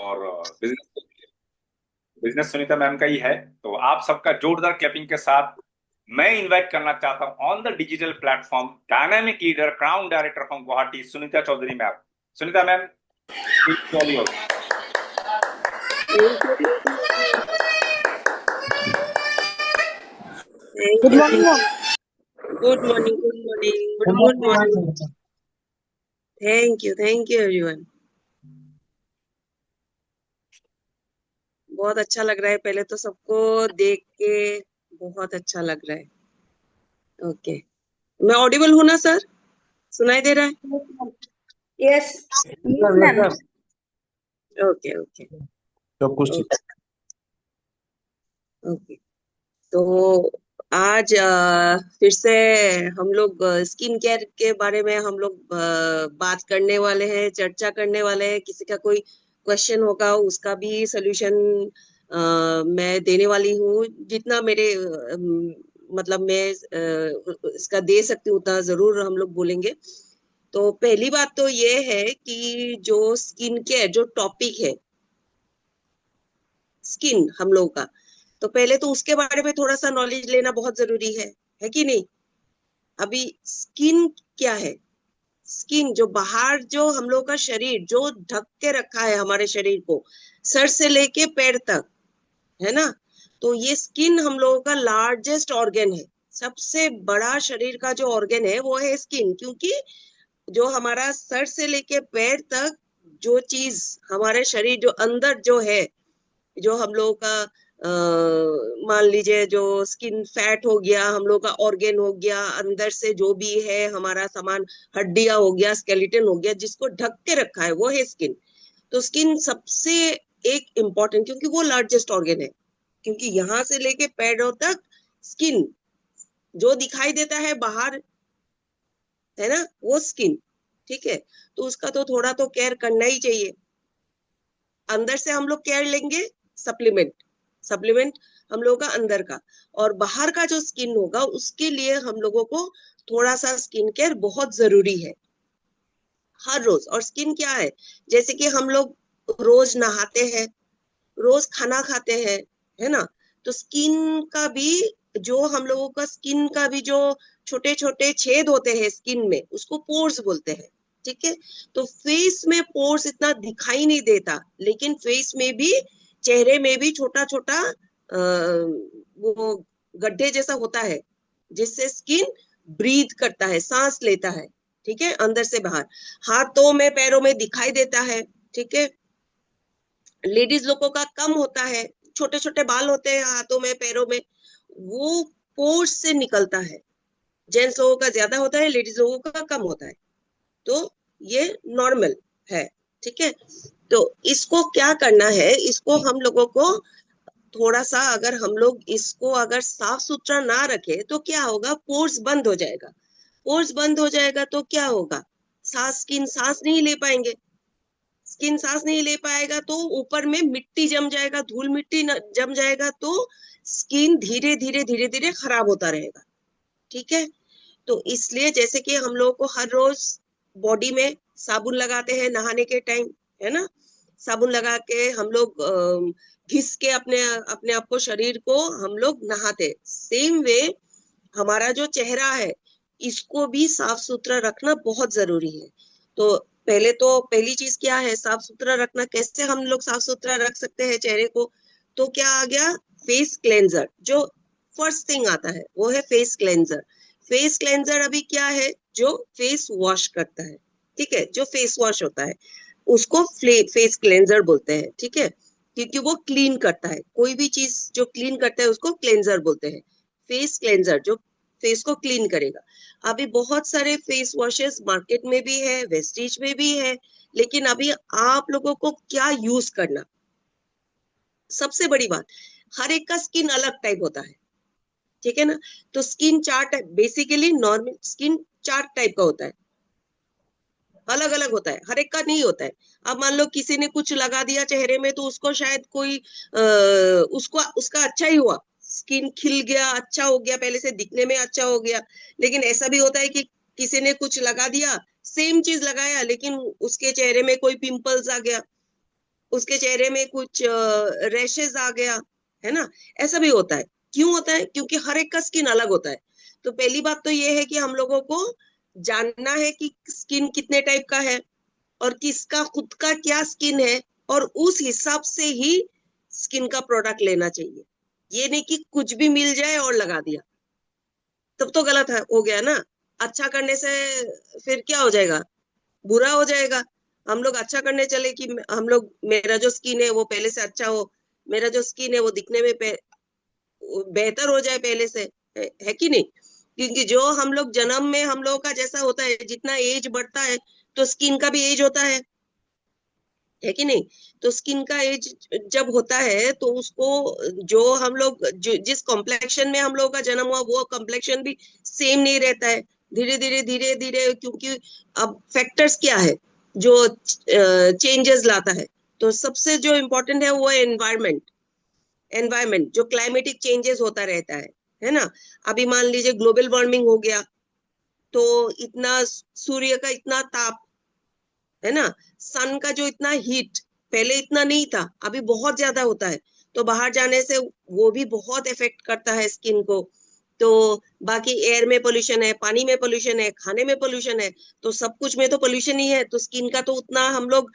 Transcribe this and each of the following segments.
और business Sunita ma'am का ही है। तो आप सबका जोरदार क्लैपिंग के साथ मैं इनवाइट करना चाहता हूं on the digital platform dynamic leader crown director from Guwahati Sunita Chaudhary ma'am. Sunita ma'am, all your. Thank you, thank you, everyone. Thank Good you, morning, thank ma'am. you. Good morning, good morning, Good good morning, morning. ma'am. Thank you, everyone. बहुत अच्छा लग रहा है, पहले तो सबको देख के बहुत अच्छा लग रहा है। ओके, मैं ऑडिबल हूँ ना सर? सुनाई दे रहा है? Yes, Yes, yes, ma'am. ma'am. Okay okay सब कुछ ठीक। ओके। तो आज फिर से हम लोग स्किन केयर के बारे में हम लोग बात करने वाले हैं, चर्चा करने वाले हैं। किसी का कोई क्वेश्चन होगा उसका भी सोल्यूशन मैं देने वाली हूँ। जितना मेरे मतलब मैं इसका दे सकती हूँ उतना जरूर हम लोग बोलेंगे। तो पहली बात तो ये है कि जो स्किन केयर जो टॉपिक है स्किन हम लोग का, तो पहले तो उसके बारे में थोड़ा सा नॉलेज लेना बहुत जरूरी है कि नहीं? अभी स्किन क्या है? स्किन जो बाहर जो हम लोग का शरीर जो ढक के रखा है हमारे शरीर को सर से लेके पैर तक, है ना? तो ये स्किन हम लोगों का लार्जेस्ट ऑर्गन है। सबसे बड़ा शरीर का जो ऑर्गन है वो है स्किन, क्योंकि जो हमारा सर से लेके पैर तक जो चीज हमारे शरीर जो अंदर जो है, जो हम लोगों का मान लीजिए जो स्किन फैट हो गया, हम लोग का ऑर्गन हो गया, अंदर से जो भी है हमारा सामान, हड्डियां हो गया, स्केलेटन हो गया, जिसको ढक के रखा है वो है स्किन। तो स्किन सबसे एक इम्पोर्टेंट, क्योंकि वो लार्जेस्ट ऑर्गन है, क्योंकि यहाँ से लेके पैरों तक स्किन जो दिखाई देता है बाहर, है ना, वो स्किन। ठीक है, तो उसका तो थोड़ा तो केयर करना ही चाहिए। अंदर से हम लोग केयर लेंगे, सप्लीमेंट सप्लीमेंट हम लोगों का अंदर का, और बाहर का जो स्किन होगा उसके लिए हम लोगों को थोड़ा सा स्किन केयर बहुत जरूरी है हर रोज। और स्किन क्या है, जैसे कि हम लोग रोज नहाते हैं, रोज खाना खाते हैं, है ना? तो स्किन का भी जो हम लोगों का स्किन का भी जो छोटे छोटे छेद होते हैं स्किन में, उसको पोर्स बोलते हैं। ठीक है, तो फेस में पोर्स इतना दिखाई नहीं देता, लेकिन फेस में भी, चेहरे में भी छोटा छोटा वो गड्ढे जैसा होता है, जिससे स्किन ब्रीथ करता है, सांस लेता है। ठीक है, अंदर से बाहर। हाथों में पैरों में दिखाई देता है। ठीक है, लेडीज लोगों का कम होता है, छोटे छोटे बाल होते हैं हाथों में पैरों में, वो पोर्स से निकलता है। जेंट्स लोगों का ज्यादा होता है, लेडीज लोगों का कम होता है। तो ये नॉर्मल है। ठीक है, तो इसको क्या करना है, इसको हम लोगों को थोड़ा सा, अगर हम लोग इसको अगर साफ सुथरा ना रखे तो क्या होगा, पोर्स बंद हो जाएगा। पोर्स बंद हो जाएगा तो क्या होगा, स्किन सांस नहीं ले पाएंगे। स्किन सांस नहीं ले पाएगा तो ऊपर में मिट्टी जम जाएगा, धूल मिट्टी जम जाएगा, तो स्किन धीरे धीरे धीरे धीरे खराब होता रहेगा। ठीक है, तो इसलिए जैसे कि हम लोगों को हर रोज बॉडी में साबुन लगाते हैं नहाने के टाइम, है ना? साबुन लगा के हम लोग घिस के अपने अपने आप को, शरीर को हम लोग नहाते, सेम वे हमारा जो चेहरा है इसको भी साफ सुथरा रखना बहुत जरूरी है। तो पहले तो पहली चीज क्या है, साफ सुथरा रखना। कैसे हम लोग साफ सुथरा रख सकते हैं चेहरे को? तो क्या आ गया, फेस क्लेंजर। जो फर्स्ट थिंग आता है वो है फेस क्लेंजर। फेस क्लेंजर अभी क्या है, जो फेस वॉश करता है। ठीक है, जो फेस वॉश होता है उसको फेस क्लेंजर बोलते हैं। ठीक है, क्योंकि वो क्लीन करता है, कोई भी चीज जो क्लीन करता है उसको क्लेंजर बोलते हैं। फेस क्लेंजर जो फेस को क्लीन करेगा। अभी बहुत सारे फेस वॉशेस मार्केट में भी है, वेस्टीज में भी है, लेकिन अभी आप लोगों को क्या यूज करना, सबसे बड़ी बात, हर एक का स्किन अलग टाइप होता है। ठीक है ना? तो skin chart, basically normal skin chart type का होता है, अलग अलग होता है, हर एक का नहीं होता है। अब मान लो किसी ने कुछ लगा दिया चेहरे में तो उसको शायद कोई उसको उसका अच्छा ही हुआ, स्किन खिल गया, अच्छा हो गया, पहले से दिखने में अच्छा हो गया। लेकिन ऐसा भी होता है कि किसी ने कुछ लगा दिया, सेम चीज लगाया, लेकिन उसके चेहरे में कोई पिंपल्स आ गया, उसके चेहरे में कुछ रैशेज आ गया, है ना, ऐसा भी होता है। क्यों होता है? क्योंकि हर एक का स्किन अलग होता है। तो पहली बात तो ये है कि हम लोगों को जानना है कि स्किन कितने टाइप का है और किसका खुद का क्या स्किन है, और उस हिसाब से ही स्किन का प्रोडक्ट लेना चाहिए। ये नहीं कि कुछ भी मिल जाए और लगा दिया, तब तो गलत है, हो गया ना। अच्छा करने से फिर क्या हो जाएगा? बुरा हो जाएगा। हम लोग अच्छा करने चले कि हम लोग, मेरा जो स्किन है वो पहले से अच्छा हो, मेरा जो स्किन है वो दिखने में बेहतर हो जाए पहले से, है कि नहीं? क्योंकि जो हम लोग जन्म में हम लोगों का जैसा होता है, जितना एज बढ़ता है तो स्किन का भी एज होता है कि नहीं? तो स्किन का एज जब होता है तो उसको, जो हम लोग जिस कॉम्प्लेक्शन में हम लोगों का जन्म हुआ वो कॉम्प्लेक्शन भी सेम नहीं रहता है। धीरे धीरे धीरे धीरे, क्योंकि अब फैक्टर्स क्या है जो चेंजेस लाता है, तो सबसे जो इम्पोर्टेंट है वो एनवायरमेंट। एनवायरमेंट जो क्लाइमेटिक चेंजेस होता रहता है ना। अभी मान लीजिए ग्लोबल वार्मिंग हो गया, तो इतना सूर्य का इतना ताप, है ना, सन का जो इतना हीट, पहले इतना नहीं था, अभी बहुत ज्यादा होता है। तो बाहर जाने से वो भी बहुत इफेक्ट करता है स्किन को। तो बाकी एयर में पोल्यूशन है, पानी में पोल्यूशन है, खाने में पोल्यूशन है, तो सब कुछ में तो पोल्यूशन ही है। तो स्किन का तो उतना हम लोग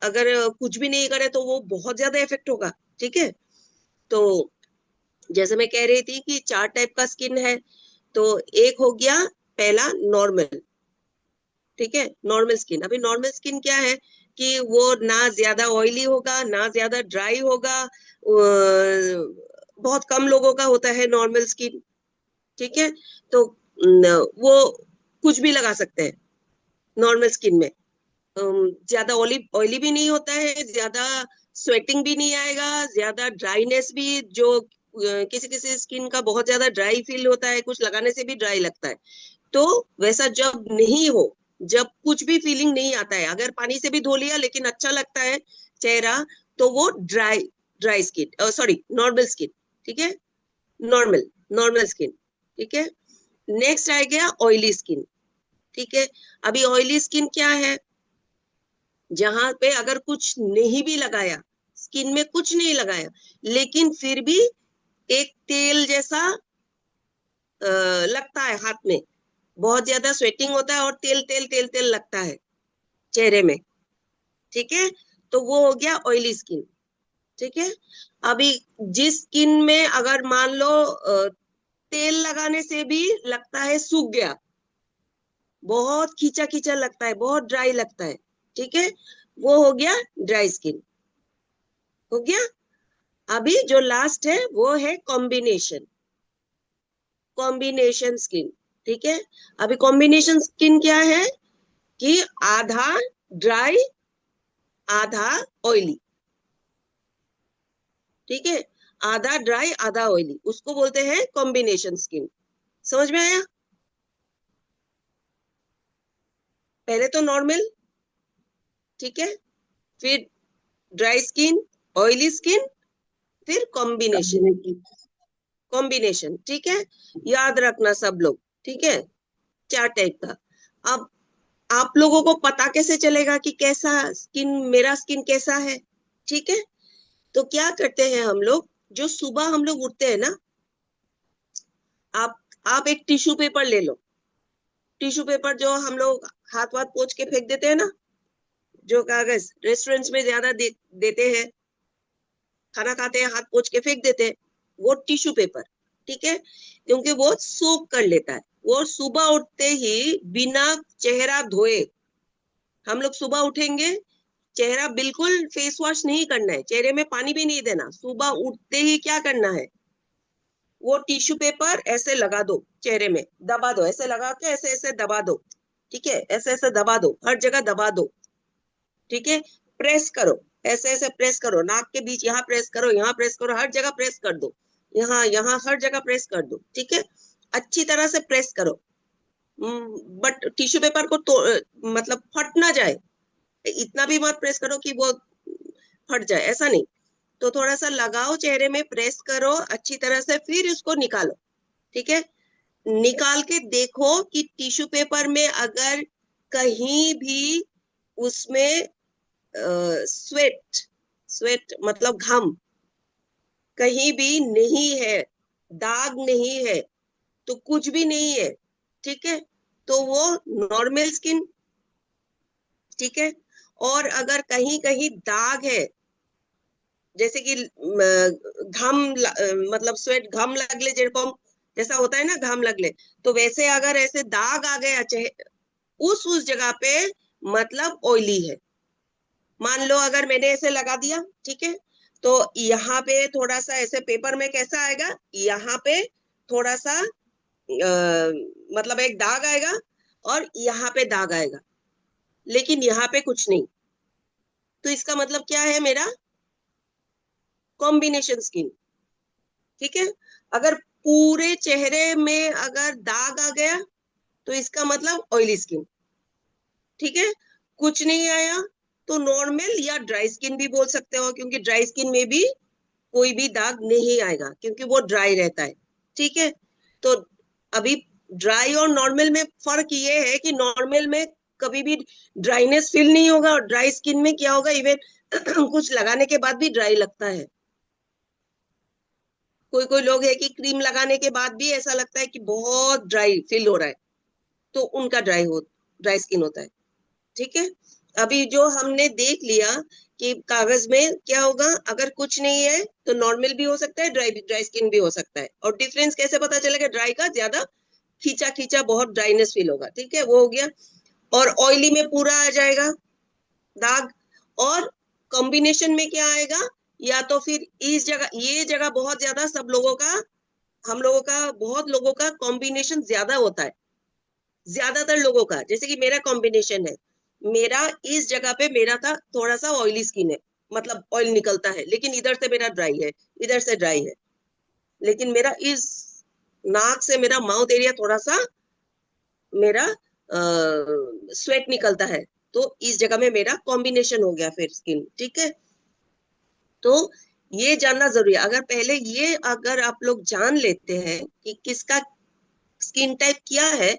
अगर कुछ भी नहीं करे तो वो बहुत ज्यादा इफेक्ट होगा। ठीक है। तो जैसे मैं कह रही थी कि 4 टाइप का स्किन है। तो एक हो गया पहला नॉर्मल। ठीक है, नॉर्मल स्किन। अभी नॉर्मल स्किन क्या है कि वो ना ज्यादा ऑयली होगा ना ज्यादा ड्राई होगा। बहुत कम लोगों का होता है नॉर्मल स्किन। ठीक है। तो वो कुछ भी लगा सकते हैं नॉर्मल स्किन में। ज्यादा ऑयली ऑयली भी नहीं होता है, ज्यादा स्वेटिंग भी नहीं आएगा, ज्यादा ड्राइनेस भी, जो किसी किसी स्किन का बहुत ज्यादा ड्राई फील होता है, कुछ लगाने से भी ड्राई लगता है। तो वैसा जब नहीं हो, जब कुछ भी फीलिंग नहीं आता है, अगर पानी से भी धो लिया लेकिन अच्छा लगता है चेहरा, तो वो dry dry skin, sorry normal skin. ठीक है, नॉर्मल नॉर्मल स्किन। ठीक है। नेक्स्ट आ गया ऑयली स्किन। ठीक है। अभी ऑयली स्किन क्या है? जहां पे अगर कुछ नहीं भी लगाया, स्किन में कुछ नहीं लगाया, लेकिन फिर भी एक तेल जैसा लगता है हाथ में, बहुत ज्यादा स्वेटिंग होता है और तेल तेल तेल तेल लगता है चेहरे में। ठीक है। तो वो हो गया ऑयली स्किन। ठीक है। अभी जिस स्किन में अगर मान लो तेल लगाने से भी लगता है सूख गया, बहुत खींचा खींचा लगता है, बहुत ड्राई लगता है, ठीक है, वो हो गया ड्राई स्किन। हो गया। अभी जो लास्ट है वो है कॉम्बिनेशन। Combination skin. ठीक है। अभी कॉम्बिनेशन स्किन क्या है कि आधा ड्राई आधा ऑयली। ठीक है। आधा ड्राई आधा ऑयली, उसको बोलते हैं कॉम्बिनेशन स्किन। समझ में आया? पहले तो नॉर्मल, ठीक है, फिर ड्राई स्किन, ऑयली स्किन, फिर कॉम्बिनेशन। कॉम्बिनेशन। ठीक है। याद रखना सब लोग। ठीक है, 4 टाइप का। अब आप लोगों को पता कैसे चलेगा कि कैसा स्किन, मेरा स्किन कैसा है? ठीक है। तो क्या करते हैं हम लोग, जो सुबह हम लोग उठते हैं ना, आप आप एक टिश्यू पेपर ले लो। टिश्यू पेपर जो हम लोग हाथ वाथ पोंछ के फेंक देते हैं ना, जो कागज रेस्टोरेंट्स में ज्यादा देते हैं, खाना खाते हैं हाथ पोंछ के फेंक देते हैं, वो टिश्यू पेपर। ठीक है। क्योंकि वो सोक कर लेता है। वो सुबह उठते ही बिना चेहरा धोए, हम लोग सुबह उठेंगे, चेहरा बिल्कुल फेस वॉश नहीं करना है, चेहरे में पानी भी नहीं देना, सुबह उठते ही क्या करना है, वो टिश्यू पेपर ऐसे लगा दो चेहरे में, दबा दो, ऐसे लगा के ऐसे ऐसे दबा दो। ठीक है, ऐसे ऐसे दबा दो, हर जगह दबा दो। ठीक है। प्रेस करो, ऐसे ऐसे प्रेस करो, नाक के बीच यहाँ प्रेस करो, यहाँ प्रेस करो, हर जगह प्रेस कर दो, यहाँ यहाँ हर जगह प्रेस कर दो। ठीक है। अच्छी तरह से प्रेस करो। बट टिश्यू पेपर को तो मतलब फट ना जाए, इतना भी मत प्रेस करो कि वो फट जाए, ऐसा नहीं। तो थोड़ा सा लगाओ चेहरे में, प्रेस करो अच्छी तरह से, फिर इसको निकालो। ठीक है। निकाल के देखो कि टिश्यू पेपर में अगर कहीं भी उसमें स्वेट, स्वेट मतलब घाम कहीं भी नहीं है, दाग नहीं है, तो कुछ भी नहीं है, ठीक है, तो वो नॉर्मल स्किन, ठीक है। और अगर कहीं कहीं दाग है, जैसे कि मतलब स्वेट घाम लगले जेरकम जैसा होता है ना, घाम लगले, तो वैसे अगर ऐसे दाग आ गया चाहे उस जगह पे, मतलब ऑयली है। मान लो अगर मैंने ऐसे लगा दिया, ठीक है, तो यहाँ पे थोड़ा सा ऐसे पेपर में कैसा आएगा, यहाँ पे थोड़ा सा मतलब एक दाग आएगा और यहाँ पे दाग आएगा, लेकिन यहाँ पे कुछ नहीं। तो इसका मतलब क्या है, मेरा कॉम्बिनेशन स्किन, ठीक है। अगर पूरे चेहरे में अगर दाग आ गया तो इसका मतलब ऑयली स्किन, ठीक है। कुछ नहीं आया तो नॉर्मल या ड्राई स्किन भी बोल सकते हो, क्योंकि ड्राई स्किन में भी कोई भी दाग नहीं आएगा क्योंकि वो ड्राई रहता है, ठीक है। तो अभी ड्राई और नॉर्मल में फर्क ये है कि नॉर्मल में कभी भी ड्राइनेस फील नहीं होगा, और ड्राई स्किन में क्या होगा, इवन कुछ लगाने के बाद भी ड्राई लगता है। कोई कोई लोग है कि क्रीम लगाने के बाद भी ऐसा लगता है कि बहुत ड्राई फील हो रहा है, तो उनका ड्राई स्किन होता है, ठीक है। अभी जो हमने देख लिया कि कागज में क्या होगा, अगर कुछ नहीं है तो नॉर्मल भी हो सकता है, ड्राई स्किन भी हो सकता है। और डिफरेंस कैसे पता चलेगा, ड्राई का ज्यादा खींचा खींचा बहुत ड्राइनेस फील होगा, ठीक है, वो हो गया। और ऑयली में पूरा आ जाएगा दाग। और कॉम्बिनेशन में क्या आएगा, या तो फिर इस जगह, ये जगह बहुत ज्यादा सब लोगों का, हम लोगों का, बहुत लोगों का कॉम्बिनेशन ज्यादा होता है, ज्यादातर लोगों का। जैसे कि मेरा कॉम्बिनेशन है, मेरा इस जगह पे मेरा था थोड़ा सा ऑयली स्किन है, मतलब ऑयल निकलता है, लेकिन इधर से मेरा ड्राई है, इधर से ड्राई है। लेकिन मेरा इस नाक से मेरा माउथ एरिया थोड़ा सा मेरा स्वेट निकलता है, तो इस जगह में मेरा कॉम्बिनेशन हो गया फिर स्किन, ठीक है। तो ये जानना जरूरी है। अगर पहले ये अगर आप लोग जान लेते हैं कि किसका स्किन टाइप क्या है,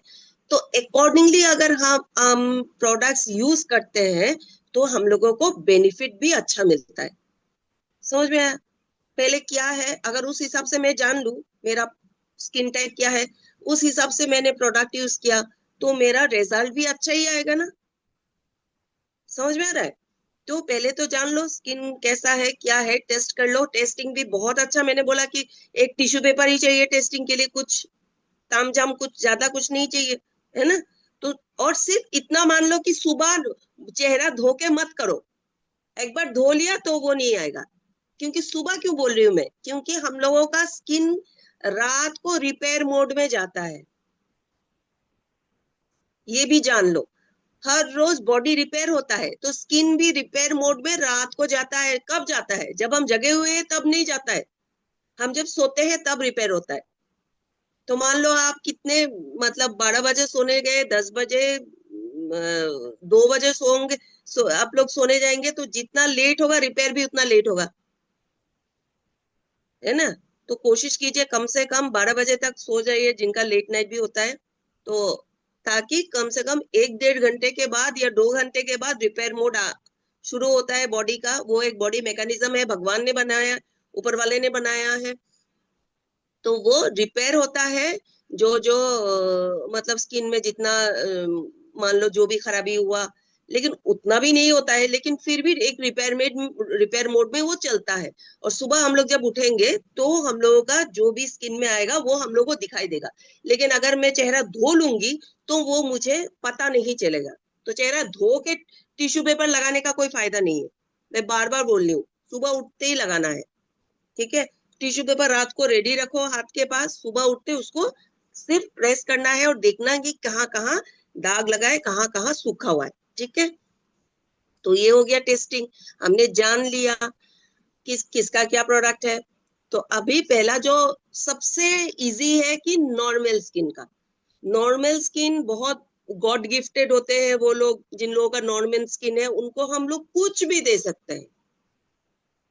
तो अकॉर्डिंगली अगर हम प्रोडक्ट्स यूज करते हैं तो हम लोगों को बेनिफिट भी अच्छा मिलता है। समझ में आया? पहले क्या है, अगर उस हिसाब से मैं जान लूं मेरा स्किन टाइप क्या है, उस हिसाब से मैंने प्रोडक्ट यूज किया, तो मेरा रिजल्ट भी अच्छा ही आएगा ना। समझ में आ रहा है? तो पहले तो जान लो स्किन कैसा है क्या है, टेस्ट कर लो। टेस्टिंग भी बहुत अच्छा, मैंने बोला कि एक टिश्यू पेपर ही चाहिए टेस्टिंग के लिए, कुछ तामझाम कुछ ज्यादा कुछ नहीं चाहिए, है ना। तो और सिर्फ इतना मान लो कि सुबह चेहरा धो के मत करो, एक बार धो लिया तो वो नहीं आएगा। क्योंकि सुबह क्यों बोल रही हूँ मैं, क्योंकि हम लोगों का स्किन रात को रिपेयर मोड में जाता है, ये भी जान लो। हर रोज बॉडी रिपेयर होता है, तो स्किन भी रिपेयर मोड में रात को जाता है। कब जाता है, जब हम जगे हुए हैं तब नहीं जाता है, हम जब सोते हैं तब रिपेयर होता है। तो मान लो आप कितने, मतलब 12 बजे सोने गए, 10 बजे 2 बजे सोओगे, आप लोग सोने जाएंगे, तो जितना लेट होगा रिपेयर भी उतना लेट होगा, है ना। तो कोशिश कीजिए कम से कम 12 बजे तक सो जाइए, जिनका लेट नाइट भी होता है, तो ताकि कम से कम 1-1.5 घंटे के बाद या 2 घंटे के बाद रिपेयर मोड शुरू होता है बॉडी का। वो एक बॉडी मैकेनिज्म है, भगवान ने बनाया, ऊपर वाले ने बनाया है, तो वो रिपेयर होता है। जो जो मतलब स्किन में जितना मान लो जो भी खराबी हुआ, लेकिन उतना भी नहीं होता है, लेकिन फिर भी एक रिपेयर मोड में वो चलता है। और सुबह हम लोग जब उठेंगे तो हम लोगों का जो भी स्किन में आएगा वो हम लोग को दिखाई देगा। लेकिन अगर मैं चेहरा धो लूंगी तो वो मुझे पता नहीं चलेगा। तो चेहरा धो के टिश्यू पेपर लगाने का कोई फायदा नहीं है, मैं बार बार बोल रही हूँ, सुबह उठते ही लगाना है, ठीक है। टिश्यू पेपर रात को रेडी रखो हाथ के पास, सुबह उठते उसको सिर्फ प्रेस करना है और देखना है कि कहाँ कहाँ दाग लगा है, कहाँ कहाँ सूखा हुआ है, ठीक है। तो ये हो गया टेस्टिंग, हमने जान लिया किसका क्या प्रोडक्ट है। तो अभी पहला जो सबसे इजी है कि नॉर्मल स्किन का, नॉर्मल स्किन बहुत गॉड गिफ्टेड होते हैं वो लोग, जिन लोगों का नॉर्मल स्किन है उनको हम लोग कुछ भी दे सकते हैं,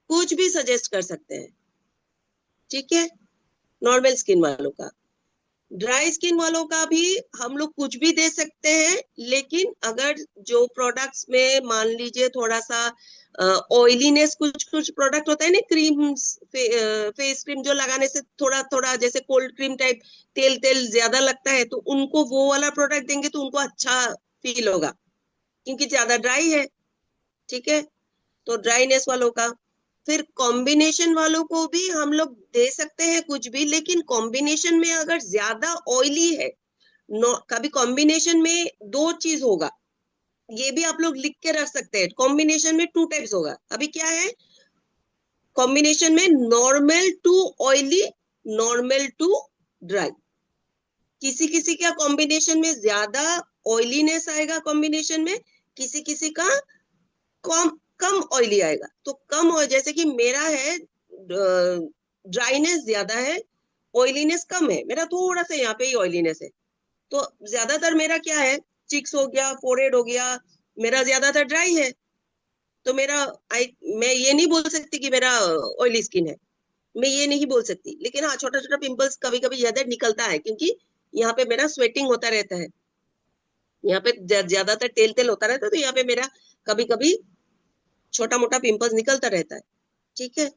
कुछ भी सजेस्ट कर सकते हैं, ठीक है, नॉर्मल स्किन वालों का। ड्राई स्किन वालों का भी हम लोग कुछ भी दे सकते हैं, लेकिन अगर जो प्रोडक्ट्स में मान लीजिए थोड़ा सा ऑयलीनेस, कुछ कुछ प्रोडक्ट होता है ना, क्रीम, फेस क्रीम जो लगाने से थोड़ा थोड़ा जैसे कोल्ड क्रीम टाइप तेल तेल ज्यादा लगता है, तो उनको वो वाला प्रोडक्ट देंगे तो उनको अच्छा फील होगा, क्योंकि ज्यादा ड्राई है। ठीक है, तो ड्राइनेस वालों का। फिर कॉम्बिनेशन वालों को भी हम लोग दे सकते हैं कुछ भी, लेकिन कॉम्बिनेशन में अगर ज्यादा ऑयली है, कभी कॉम्बिनेशन में दो चीज होगा, ये भी आप लोग लिख के रख सकते हैं। कॉम्बिनेशन में टू टाइप्स होगा। अभी क्या है कॉम्बिनेशन में? Normal to oily, normal to dry. किसी किसी का कॉम्बिनेशन में ज्यादा ऑयलीनेस आएगा, कॉम्बिनेशन में किसी किसी का कम कम ऑयली आएगा। तो कम ऑयल, जैसे कि मेरा है ड्राइनेस ज्यादा है, ऑयलीनेस कम है, मेरा थोड़ा सा यहाँ पे ही ऑयलीनेस है। तो ज्यादातर मेरा क्या है, चिक्स हो गया, फोरहेड हो गया, मेरा ज्यादातर ड्राई है। तो मेरा मैं ये नहीं बोल सकती कि मेरा ऑयली स्किन है, मैं ये नहीं बोल सकती। लेकिन हाँ, छोटा छोटा पिंपल्स कभी कभी ज्यादा निकलता है, क्योंकि यहाँ पे मेरा स्वेटिंग होता रहता है, यहाँ पे ज्यादातर तेल तेल होता रहता है, तो यहाँ पे मेरा कभी कभी छोटा मोटा पिंपल्स निकलता रहता है। ठीक है,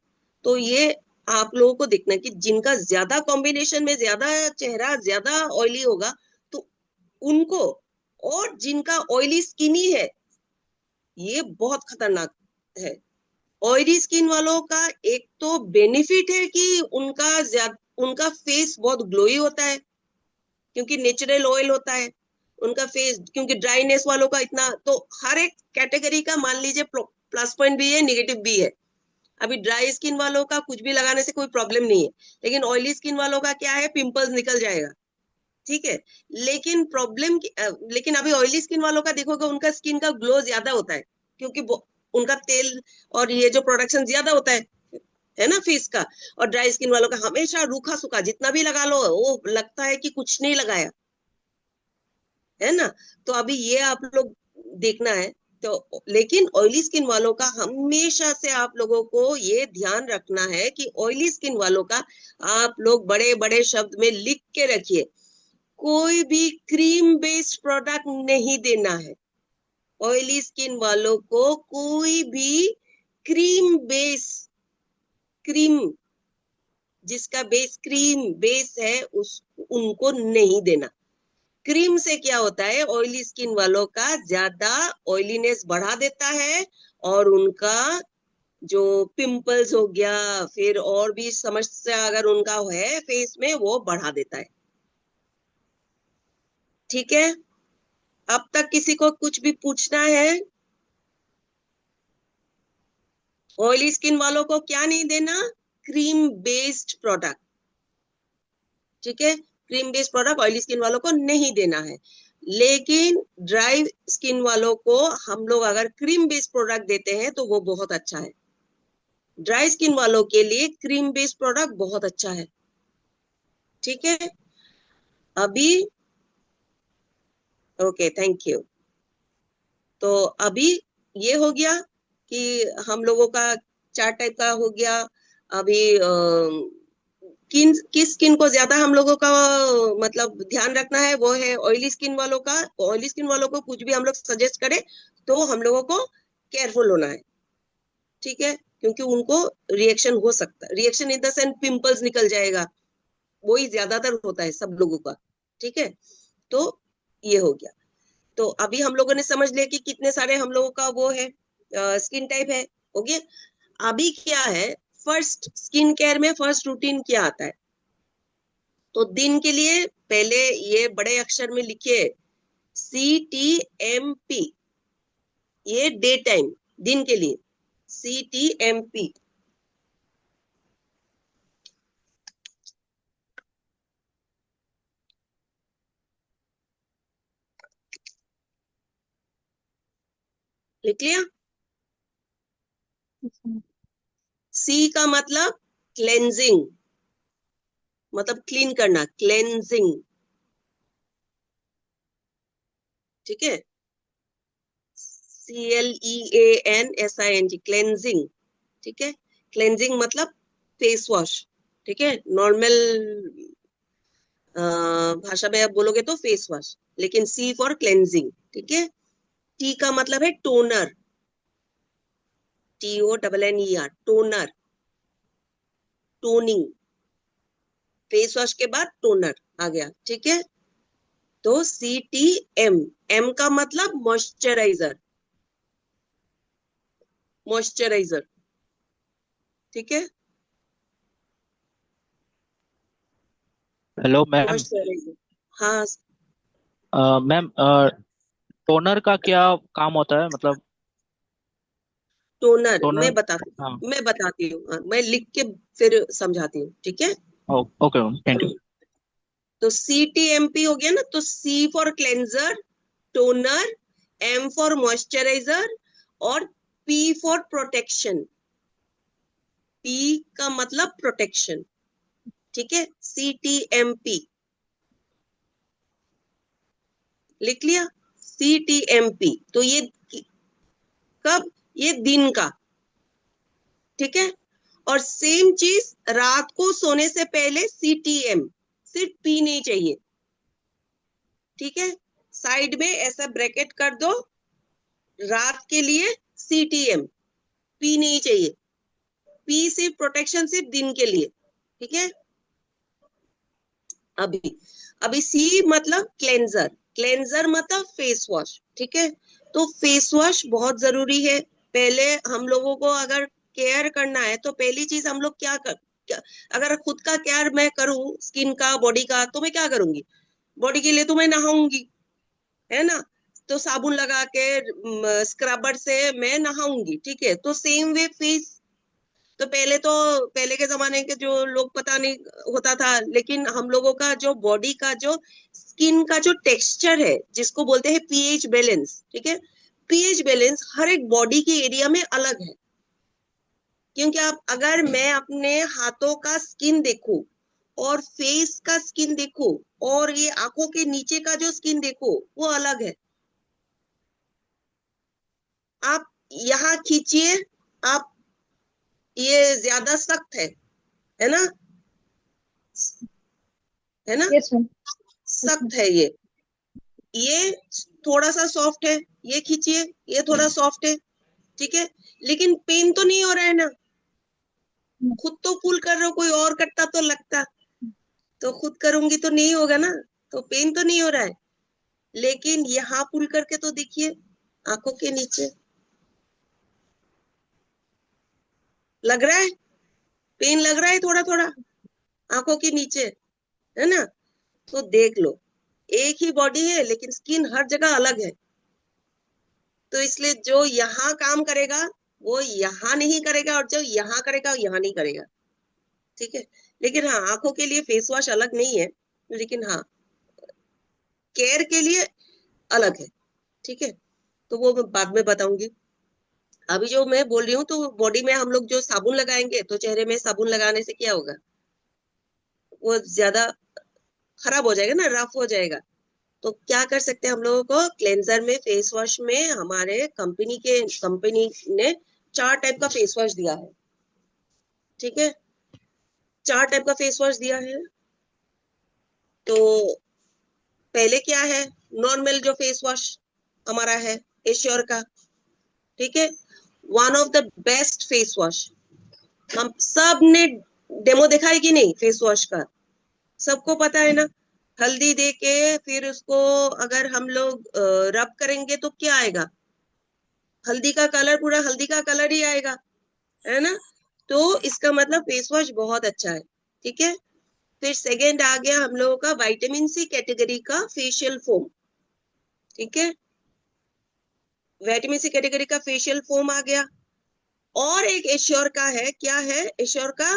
तो ये आप लोगों को देखना है कि जिनका ज्यादा कॉम्बिनेशन में ज्यादा चेहरा ज्यादा ऑयली होगा तो उनको, और जिनका ऑयली स्किन ही है, ये बहुत खतरनाक है। ऑयली स्किन वालों का एक तो बेनिफिट है कि उनका फेस बहुत ग्लोई होता है, क्योंकि नेचुरल ऑयल होता है उनका फेस। क्योंकि ड्राइनेस वालों का इतना, तो हर एक कैटेगरी का मान लीजिए प्लस पॉइंट भी है, निगेटिव भी है। अभी ड्राई स्किन वालों का कुछ भी लगाने से कोई प्रॉब्लम नहीं है, लेकिन ऑयली स्किन वालों का क्या है, पिंपल्स निकल जाएगा। ठीक है, लेकिन लेकिन अभी ऑयली स्किन वालों का देखोगे, उनका स्किन का ग्लो ज्यादा होता है, क्योंकि उनका तेल और ये जो प्रोडक्शन ज्यादा होता है ना फेस का। और ड्राई स्किन वालों का हमेशा रूखा सूखा, जितना भी लगा लो वो लगता है कि कुछ नहीं लगाया, है ना। तो अभी ये आप लोग देखना है। तो लेकिन ऑयली स्किन वालों का हमेशा से आप लोगों को ये ध्यान रखना है कि ऑयली स्किन वालों का आप लोग बड़े बड़े शब्द में लिख के रखिए, कोई भी क्रीम बेस्ड प्रोडक्ट नहीं देना है। ऑयली स्किन वालों को कोई भी क्रीम बेस, क्रीम जिसका बेस क्रीम बेस है उस उनको नहीं देना। क्रीम से क्या होता है, ऑयली स्किन वालों का ज्यादा ऑयलीनेस बढ़ा देता है, और उनका जो पिंपल्स हो गया, फिर और भी समस्या अगर उनका है फेस में, वो बढ़ा देता है। ठीक है, अब तक किसी को कुछ भी पूछना है? ऑयली स्किन वालों को क्या नहीं देना? Cream based product. ठीक है, cream based product oily skin वालों को नहीं देना है। लेकिन ड्राई स्किन वालों को हम लोग अगर क्रीम बेस्ड प्रोडक्ट देते हैं तो वो बहुत अच्छा है। ड्राई स्किन वालों के लिए क्रीम बेस्ड प्रोडक्ट बहुत अच्छा है। ठीक है, अभी ओके, थैंक यू। तो अभी ये हो गया कि हम लोगों का चार टाइप का हो गया। अभी किस स्किन को ज्यादा हम लोगों का मतलब ध्यान रखना है, वो है ऑयली स्किन वालों का। ऑयली स्किन वालों को कुछ भी हम लोग सजेस्ट करें तो हम लोगों को केयरफुल होना है। ठीक है, क्योंकि उनको रिएक्शन हो सकता है, reaction in the sense pimples निकल जाएगा, वही ज्यादातर होता है सब लोगों का। ठीक है, तो ये हो गया। तो अभी हम लोगों ने समझ लिया कि कितने सारे हम लोगों का वो है, स्किन टाइप है। हो गया। अभी क्या है, फर्स्ट स्किन केयर में फर्स्ट रूटीन क्या आता है? तो दिन के लिए पहले ये बड़े अक्षर में लिखिए, CTMP। ये डे टाइम, दिन के लिए CTMP। लिख लिया? C का मतलब क्लेंजिंग, मतलब क्लीन करना, क्लेंजिंग। ठीक है, CLEANSING, क्लेंजिंग। ठीक है, क्लेंजिंग मतलब फेस वॉश। ठीक है, नॉर्मल भाषा में आप बोलोगे तो फेस वॉश, लेकिन सी फॉर क्लेंजिंग, ठीक है। टी का मतलब है toner, TONNER, toner, toning. Face wash के बाद टोनर आ गया, ठीक है। तो CTM, M का मतलब मॉइस्चराइजर, मॉइस्चराइजर, ठीक है। Hello ma'am. मॉइस्चराइजर, हाँ। मैम, टोनर का क्या काम होता है, मतलब? Toner toner. हाँ। मैं बताती हूँ, हाँ, मैं लिख के फिर समझाती हूँ, ठीक है। Okay ma'am, thank you. तो CTMP हो गया ना, तो C for cleanser, toner, M for moisturiser, और P फॉर प्रोटेक्शन। P का मतलब प्रोटेक्शन, ठीक है। CTMP लिख लिया, CTMP। तो ये कब, ये दिन का, ठीक है। और सेम चीज रात को सोने से पहले CTM, सिर्फ P नहीं चाहिए, ठीक है। साइड में ऐसा ब्रैकेट कर दो, रात के लिए CTM, P नहीं चाहिए। P सिर्फ प्रोटेक्शन, सिर्फ दिन के लिए, ठीक है। अभी अभी C मतलब क्लेंजर, क्लेंजर मतलब फेस वॉश, ठीक है। तो फेस वॉश बहुत जरूरी है। पहले हम लोगों को अगर केयर करना है तो पहली चीज हम लोग क्या, अगर खुद का केयर मैं करूं, स्किन का, बॉडी का, तो मैं क्या करूंगी? बॉडी के लिए तो मैं नहाऊंगी, है ना। तो साबुन लगा के स्क्रबर से मैं नहाऊंगी, ठीक है। तो सेम वे फेस, तो पहले के जमाने के जो लोग, पता नहीं होता था, लेकिन हम लोगों का जो बॉडी का जो स्किन का जो टेक्सचर है, जिसको बोलते हैं पीएच बैलेंस, ठीक है। पीएच बैलेंस हर एक बॉडी के एरिया में अलग है। क्योंकि आप, अगर मैं अपने हाथों का स्किन देखूं और फेस का स्किन देखूं और ये आंखों के नीचे का जो स्किन देखो, वो अलग है। आप यहाँ खींचिए, आप, ये ज्यादा सख्त है ना, है ना, यस मैम। सख्त है ये थोड़ा सा सॉफ्ट है, ये खींचिए, ये थोड़ा सॉफ्ट है, ठीक है। लेकिन पेन तो नहीं हो रहा है ना, खुद तो पुल कर रहे हो, कोई और करता तो लगता, तो खुद करूंगी तो नहीं होगा ना, तो पेन तो नहीं हो रहा है। लेकिन यहाँ पुल करके तो देखिए, आंखों के नीचे लग रहा है, पेन लग रहा है थोड़ा थोड़ा आंखों के नीचे, है ना। तो देख लो, एक ही बॉडी है लेकिन स्किन हर जगह अलग है। तो इसलिए जो यहाँ काम करेगा वो यहाँ नहीं करेगा, और जो यहाँ करेगा वो यहाँ नहीं करेगा, ठीक है। लेकिन हाँ, आंखों के लिए फेस वॉश अलग नहीं है, लेकिन हाँ, केयर के लिए अलग है, ठीक है। तो वो मैं बाद में बताऊंगी। अभी जो मैं बोल रही हूँ, तो बॉडी में हम लोग जो साबुन लगाएंगे, तो चेहरे में साबुन लगाने से क्या होगा? वो ज्यादा खराब हो जाएगा ना, रफ हो जाएगा। तो क्या कर सकते हैं हम लोगों को, क्लेंजर में, फेस वॉश में, हमारे कंपनी ने 4 टाइप का फेस वॉश दिया है, ठीक है। 4 टाइप का फेस वॉश दिया है। तो पहले क्या है, नॉर्मल जो फेस वॉश हमारा है, एश्योर का, ठीक है। One of the best face wash. हम सब ने डेमो देखा है कि नहीं फेस वॉश का? सबको पता है ना। हल्दी दे के फिर उसको अगर हम लोग रब करेंगे तो क्या आएगा? हल्दी का कलर, पूरा हल्दी का कलर ही आएगा, है ना। तो इसका मतलब फेस वॉश बहुत अच्छा है, ठीक है। फिर सेकेंड आ गया हम लोगों का विटामिन सी कैटेगरी का फेशियल फोम, ठीक है। विटामिन सी कैटेगरी का फेशियल फोम आ गया। और एक एश्योर का है, क्या है एश्योर का,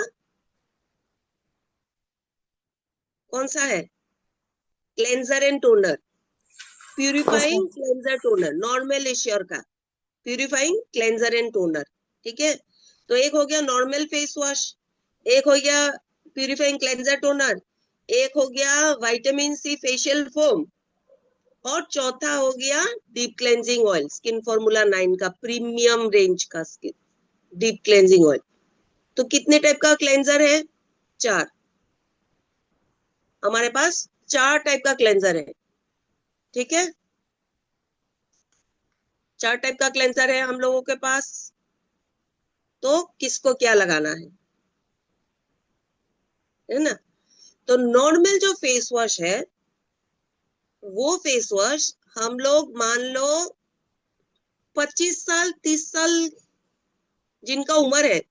कौन सा है? Cleanser and toner, purifying cleanser toner, normal assure का प्यूरिफाइंग क्लेंजर एंड टोनर, ठीक है। तो एक हो गया नॉर्मल फेस वॉश, एक हो गया प्यूरिफाइंग क्लेंजर टोनर, एक हो गया विटामिन सी फेशियल फोम, और चौथा हो गया deep cleansing oil, skin formula 9 का प्रीमियम रेंज का स्किन डीप क्लेंजिंग ऑयल। तो कितने टाइप का क्लेंजर है? 4। हमारे पास 4 टाइप का क्लेंजर है, ठीक है, 4 टाइप का क्लेंजर है हम लोगों के पास। तो किसको क्या लगाना है ना। तो नॉर्मल जो फेस वॉश है, वो फेस वॉश हम लोग मान लो 25 साल 30 साल जिनका उम्र है,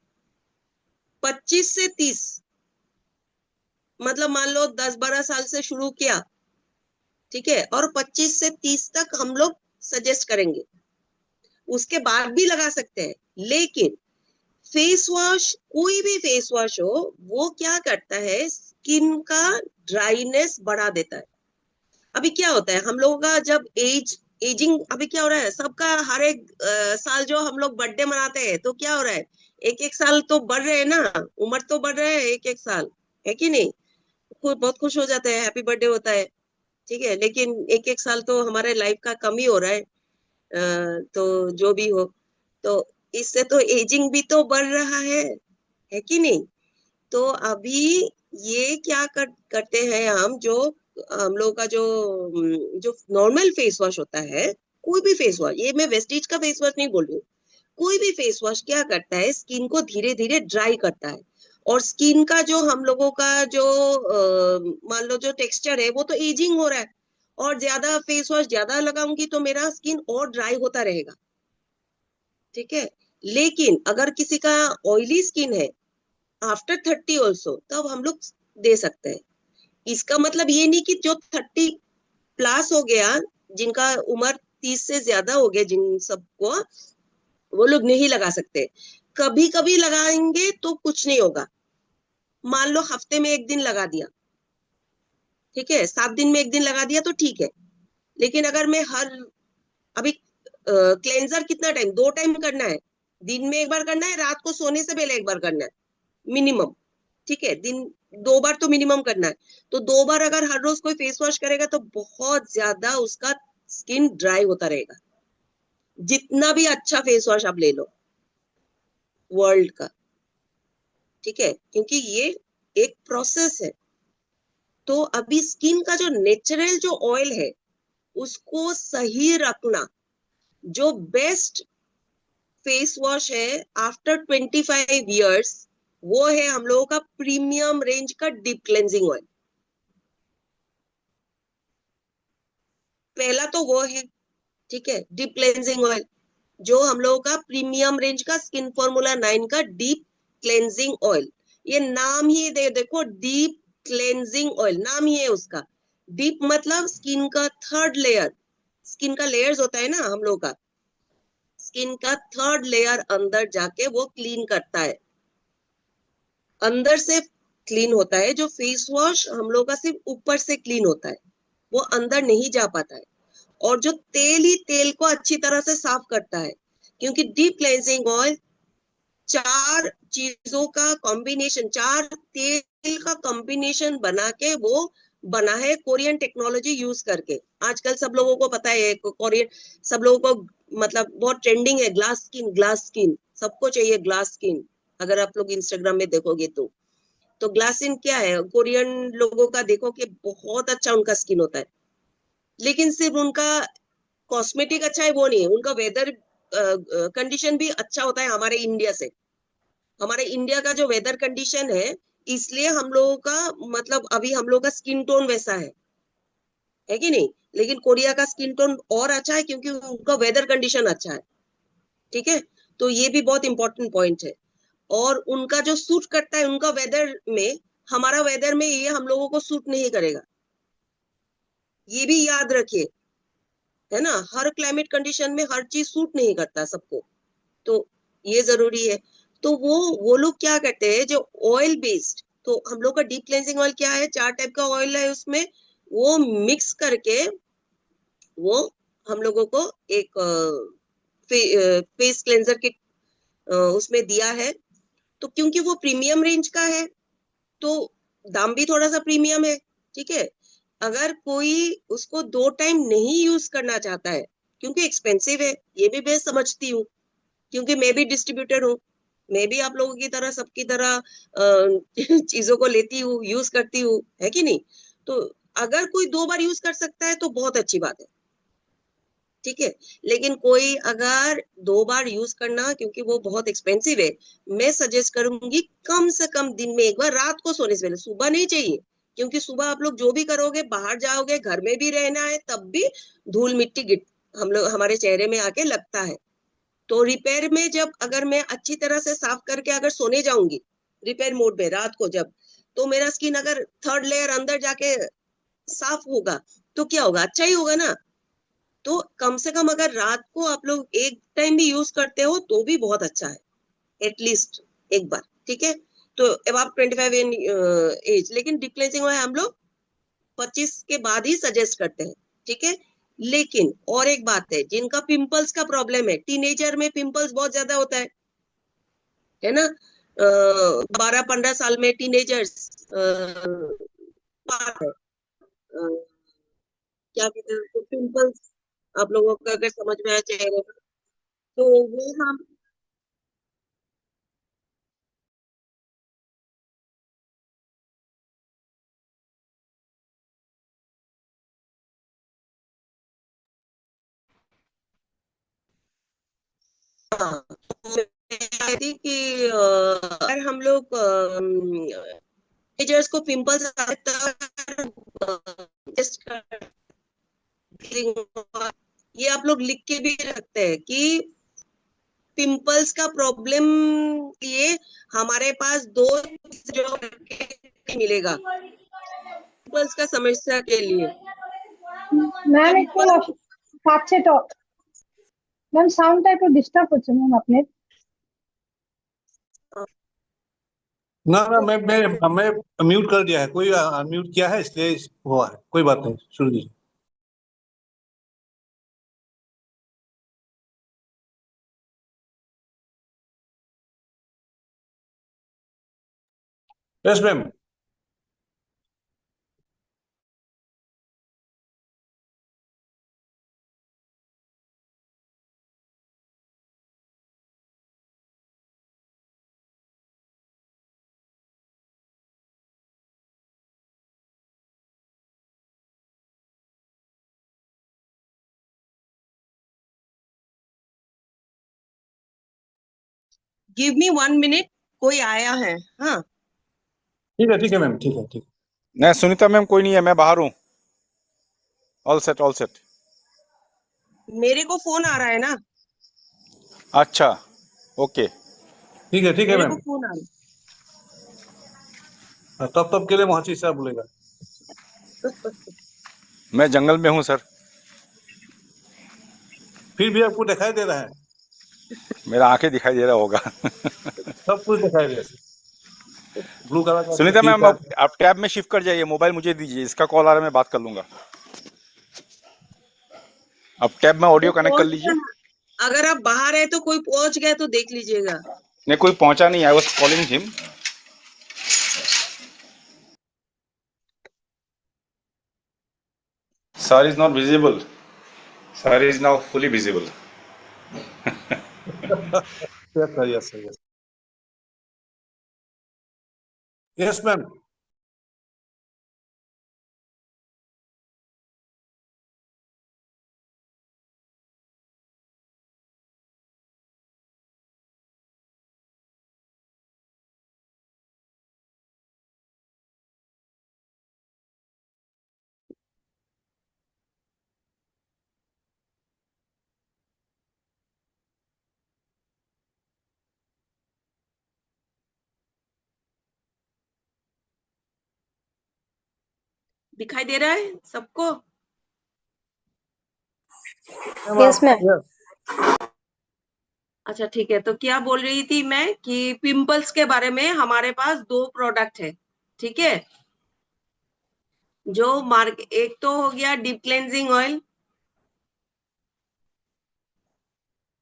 25 से 30, मतलब मान लो 10-12 साल से शुरू किया, ठीक है, और 25 से 30 तक हम लोग सजेस्ट करेंगे, उसके बाद भी लगा सकते हैं। लेकिन फेस वॉश, कोई भी फेस वॉश हो, वो क्या करता है, स्किन का ड्राइनेस बढ़ा देता है। अभी क्या होता है हम लोगों का, जब एजिंग अभी क्या हो रहा है सबका, हर एक साल जो हम लोग बर्थडे मनाते हैं, तो क्या हो रहा है, एक एक साल तो बढ़ रहे हैं ना, उम्र तो बढ़ रहे हैं एक एक साल, है कि नहीं। कोई बहुत खुश हो जाते हैं, हैप्पी बर्थडे होता है, ठीक है, लेकिन एक एक साल तो हमारे लाइफ का कम ही हो रहा है। तो जो भी हो, तो इससे तो एजिंग भी तो बढ़ रहा है कि नहीं। तो अभी ये क्या करते हैं हम, जो हम लोग का जो नॉर्मल फेस वॉश होता है, कोई भी फेस वॉश, ये मैं वेस्टीज का फेस वॉश नहीं बोल रही हूँ, कोई भी फेस वॉश क्या करता है, स्किन को धीरे धीरे ड्राई करता है। और स्किन का जो हम लोगों का जो मान लो जो टेक्सचर है, वो तो एजिंग हो रहा है, और ज्यादा फेस वॉश ज्यादा लगाऊंगी तो मेरा स्किन और ड्राई होता रहेगा, ठीक है। लेकिन अगर किसी का ऑयली स्किन है आफ्टर 30 ऑल्सो, तब हम लोग दे सकते हैं। इसका मतलब ये नहीं कि जो 30+ हो गया, जिनका उम्र 30 से ज्यादा हो गया, जिन सबको, वो लोग नहीं लगा सकते। कभी कभी लगाएंगे तो कुछ नहीं होगा, मान लो हफ्ते में 1 दिन लगा दिया, ठीक है, 7 दिन में 1 दिन लगा दिया तो ठीक है। लेकिन अगर मैं अभी क्लेंजर कितना टाइम, 2 टाइम करना है, दिन में एक बार करना है, रात को सोने से पहले एक बार करना है मिनिमम, ठीक है, दिन 2 बार तो मिनिमम करना है। तो 2 बार अगर हर रोज कोई फेस वॉश करेगा, तो बहुत ज्यादा उसका स्किन ड्राई होता रहेगा, जितना भी अच्छा फेस वॉश आप ले लो वर्ल्ड का, ठीक है, क्योंकि ये एक प्रोसेस है। तो अभी स्किन का जो नेचुरल जो ऑयल है, उसको सही रखना, जो बेस्ट फेस वॉश है आफ्टर 25 years, वो है हम लोगों का प्रीमियम रेंज का डीप क्लेंजिंग ऑयल। पहला तो वो है, ठीक है, डीप क्लेंजिंग ऑयल, जो हम लोगों का प्रीमियम रेंज का स्किन फॉर्मूला 9 का डीप क्लेंजिंग ऑयल। ये नाम ही देखो, डीप क्लेंजिंग ऑयल नाम ही है उसका। डीप मतलब स्किन का थर्ड लेयर, स्किन का लेयर्स होता है ना हम लोग का, स्किन का थर्ड लेयर अंदर जाके वो क्लीन करता है, अंदर से क्लीन होता है। जो फेस वॉश हम लोग का सिर्फ ऊपर से क्लीन होता है, वो अंदर नहीं जा पाता है। और जो तेल ही तेल को अच्छी तरह से साफ करता है, क्योंकि डीप क्लेंजिंग ऑयल 4 चीजों का कॉम्बिनेशन, 4 तेल का कॉम्बिनेशन बना के वो बना है, कोरियन टेक्नोलॉजी यूज करके। आजकल सब लोगों को पता है कोरियन, सब लोगों को मतलब बहुत ट्रेंडिंग है ग्लास स्किन, ग्लास स्किन सबको चाहिए, ग्लास स्किन। अगर आप लोग इंस्टाग्राम में देखोगे तो ग्लास स्किन क्या है, कोरियन लोगों का देखो कि बहुत अच्छा उनका स्किन होता है। लेकिन सिर्फ उनका कॉस्मेटिक अच्छा है वो नहीं है, उनका वेदर कंडीशन भी अच्छा होता है हमारे इंडिया से। हमारे इंडिया का जो वेदर कंडीशन है, इसलिए हम लोगों का मतलब अभी हम लोग का स्किन टोन वैसा है कि नहीं। लेकिन कोरिया का स्किन टोन और अच्छा है, क्योंकि उनका वेदर कंडीशन अच्छा है, ठीक है। तो ये भी बहुत इंपॉर्टेंट पॉइंट है। और उनका जो सूट करता है उनका वेदर में, हमारा वेदर में ये हम लोगों को सूट नहीं करेगा, ये भी याद रखिए, है ना। हर क्लाइमेट कंडीशन में हर चीज सूट नहीं करता सबको, तो ये जरूरी है। तो वो लोग क्या करते हैं, जो ऑयल बेस्ड, तो हम लोग का डीप क्लेंजिंग ऑयल क्या है, 4 टाइप का ऑयल है उसमें, वो मिक्स करके वो हम लोगों को एक फेस क्लेंजर किट उसमें दिया है। तो क्योंकि वो प्रीमियम रेंज का है, तो दाम भी थोड़ा सा प्रीमियम है, ठीक है। अगर कोई उसको 2 टाइम नहीं यूज करना चाहता है, क्योंकि एक्सपेंसिव है, ये भी मैं समझती हूँ, क्योंकि मैं भी डिस्ट्रीब्यूटर हूँ, मैं भी आप लोगों की तरह सबकी तरह चीजों को लेती हूँ, यूज करती हूँ, है कि नहीं। तो अगर कोई 2 बार यूज कर सकता है तो बहुत अच्छी बात है, ठीक है। लेकिन कोई अगर 2 बार यूज करना, क्योंकि वो बहुत एक्सपेंसिव है, मैं सजेस्ट करूंगी कम से कम दिन में एक बार, रात को सोने से पहले, सुबह नहीं चाहिए, क्योंकि सुबह आप लोग जो भी करोगे, बाहर जाओगे, घर में भी रहना है, तब भी धूल मिट्टी गिर हम लोग हमारे चेहरे में आके लगता है। तो रिपेयर में जब अगर मैं अच्छी तरह से साफ करके अगर सोने जाऊंगी रिपेयर मोड में रात को जब, तो मेरा स्किन अगर थर्ड लेयर अंदर जाके साफ होगा तो क्या होगा, अच्छा ही होगा ना। तो कम से कम अगर रात को आप लोग एक टाइम भी यूज करते हो तो भी बहुत अच्छा है, एटलीस्ट एक बार, ठीक है। तो अबाउट 25 इन एज, लेकिन डीप क्लेंजिंग ऑयल हम लोग 25 के बाद ही सजेस्ट करते हैं, ठीक है। लेकिन और एक बात है, जिनका पिंपल्स का प्रॉब्लम है, टीनेजर में पिंपल्स बहुत ज्यादा होता है ना, 12-15 साल में टीनेजर्स क्या कहते हैं पिंपल्स, आप लोगों को अगर समझ में आया चेहरे में, तो वो हम हाँ, तो मैं कह रही थी कि अगर हम लोग टीनेजर्स को पिंपल्स आए तो ये आप लोग लिख के भी रखते हैं कि पिंपल्स का प्रॉब्लम ये हमारे पास 2 जो मिलेगा पिंपल्स का समस्या के लिए ম্যাম একটু पिंपल। কাছে তো ম্যাম সাউন্ডটা একটু ডিস্টার্ব হচ্ছে ম্যাম আপনার। ना ना मैं म्यूट कर दिया है, कोई अनम्यूट किया है इसलिए हुआ है, कोई बात नहीं, सुन लीजिए। Yes ma'am. Give me 1 minute, कोई आया है। हाँ, ठीक है मैम, ठीक है, ठीक है। नहीं सुनीता मैम कोई नहीं है, मैं बाहर हूँ। All set all set. मेरे को फोन आ रहा है ना, अच्छा ओके। ठीक है मेरे मैम। को फोन आ रहा तब के लिए महाची साहब बोलेगा। है। मैं जंगल में हूँ सर। फिर भी आपको दिखाई दे रहा है, मेरा आंखें दिखाई दे रहा होगा। सब कुछ दिखाई दे रहा है। ब्लू कलर का सुनीता मैम टी-शर्ट। आप टैब में शिफ्ट कर जाइए, मोबाइल मुझे दीजिए, इसका कॉल आ रहा है, मैं बात कर लूंगा। अब टैब में ऑडियो वो कनेक्ट कर पहुंच लीजिए। गया, अगर आप बाहर है तो कोई पहुंच गया तो देख लीजिएगा। नहीं कोई पहुंचा नहीं, I was calling him. Sir is not visible, sir is now fully visible. Yes yes yes ma'am. दिखाई दे रहा है सबको? Yes ma'am. अच्छा ठीक है, तो क्या बोल रही थी मैं कि पिंपल्स के बारे में हमारे पास 2 प्रोडक्ट है, ठीक है। जो मार्क एक तो हो गया deep cleansing oil,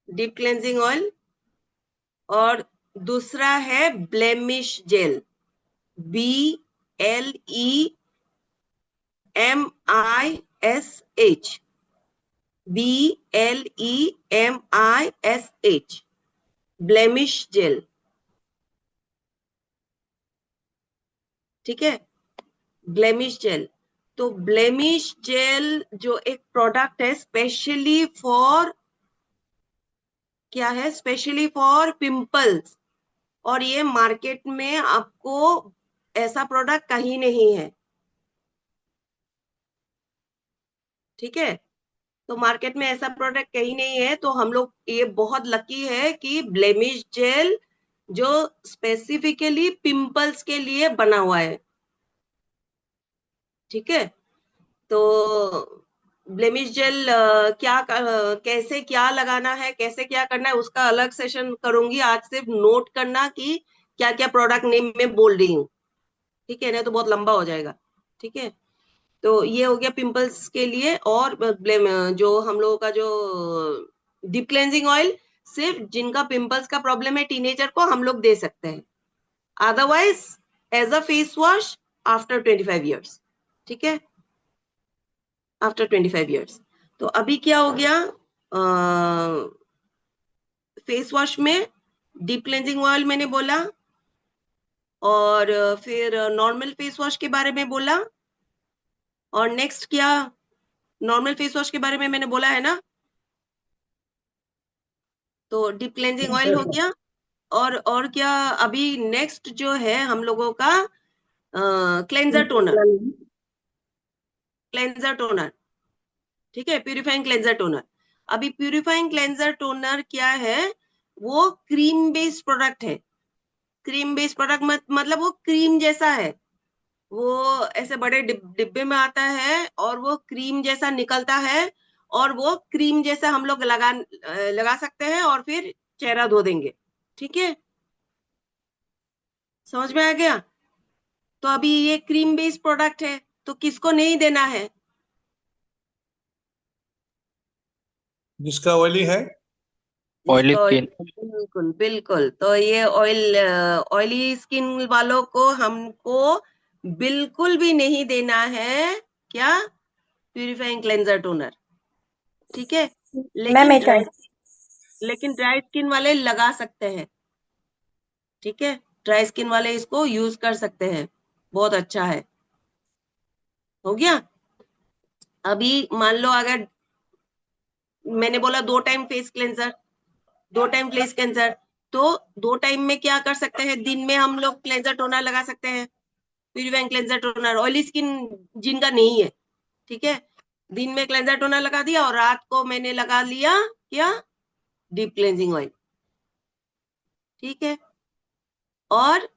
deep cleansing oil, और दूसरा है blemish gel, BLEMISH, BLEMISH, blemish gel, ठीक है, ब्लेमिश जेल। तो ब्लेमिश जेल जो एक प्रोडक्ट है स्पेशली फॉर, क्या है, स्पेशली फॉर पिंपल्स, और ये मार्केट में आपको ऐसा प्रोडक्ट कहीं नहीं है, ठीक है। तो मार्केट में ऐसा प्रोडक्ट कहीं नहीं है, तो हम लोग ये बहुत लकी है कि ब्लेमिश जेल जो स्पेसिफिकली पिंपल्स के लिए बना हुआ है, ठीक है। तो ब्लेमिश जेल कैसे क्या लगाना है, कैसे क्या करना है, उसका अलग सेशन करूंगी। आज सिर्फ नोट करना कि क्या क्या प्रोडक्ट नेम मैं बोल रही हूँ, ठीक है, नहीं तो बहुत लंबा हो जाएगा, ठीक है। तो ये हो गया पिंपल्स के लिए। और जो हम लोगों का जो डीप क्लेंजिंग ऑयल सिर्फ जिनका पिंपल्स का प्रॉब्लम है टीनेजर को हम लोग दे सकते हैं, otherwise as a face wash after 25 years, ठीक है, आफ्टर 25 ईयर्स। तो अभी क्या हो गया, फेस वॉश में डीप क्लेंजिंग ऑयल मैंने बोला, और फिर नॉर्मल फेस वॉश के बारे में बोला, और नेक्स्ट क्या, नॉर्मल फेस वॉश के बारे में मैंने बोला है ना। तो डीप क्लेंजिंग ऑयल हो गया, और क्या, अभी नेक्स्ट जो है हम लोगों का क्लेंजर टोनर, क्लेंजर टोनर, ठीक है, प्यूरिफाइंग क्लेंजर टोनर। अभी प्यूरिफाइंग क्लेंजर टोनर क्या है, वो क्रीम बेस्ड प्रोडक्ट है। क्रीम बेस्ड प्रोडक्ट मतलब वो क्रीम जैसा है, वो ऐसे बड़े डिब्बे में आता है और वो क्रीम जैसा निकलता है, और वो क्रीम जैसा हम लोग लगा सकते हैं और फिर चेहरा धो देंगे, ठीक है, समझ में आ गया। तो अभी ये क्रीम बेस्ड प्रोडक्ट है, तो किसको नहीं देना है, जिसका ऑयली है। ऑयली जिसको स्किन। बिल्कुल बिल्कुल, तो ये ऑयली स्किन वालों को हमको बिल्कुल भी नहीं देना है, क्या, प्यूरिफाइंग क्लेंजर टोनर, ठीक है। मैम लेकिन एक ड्राई मिनट। लेकिन ड्राई स्किन वाले लगा सकते हैं, ठीक है, ड्राई स्किन वाले इसको यूज कर सकते हैं, बहुत अच्छा है। हो गया। अभी मान लो अगर मैंने बोला 2 time face cleanser, 2 time face cleanser, तो 2 टाइम में क्या कर सकते हैं, दिन में हम लोग क्लेंजर टोनर लगा सकते हैं, purifying cleanser toner, oily skin जिनका नहीं है, ठीक है, दिन में क्लेंजर टोनर लगा दिया और रात को मैंने लगा लिया क्या, डीप क्लेंजिंग ऑयल, ठीक है। और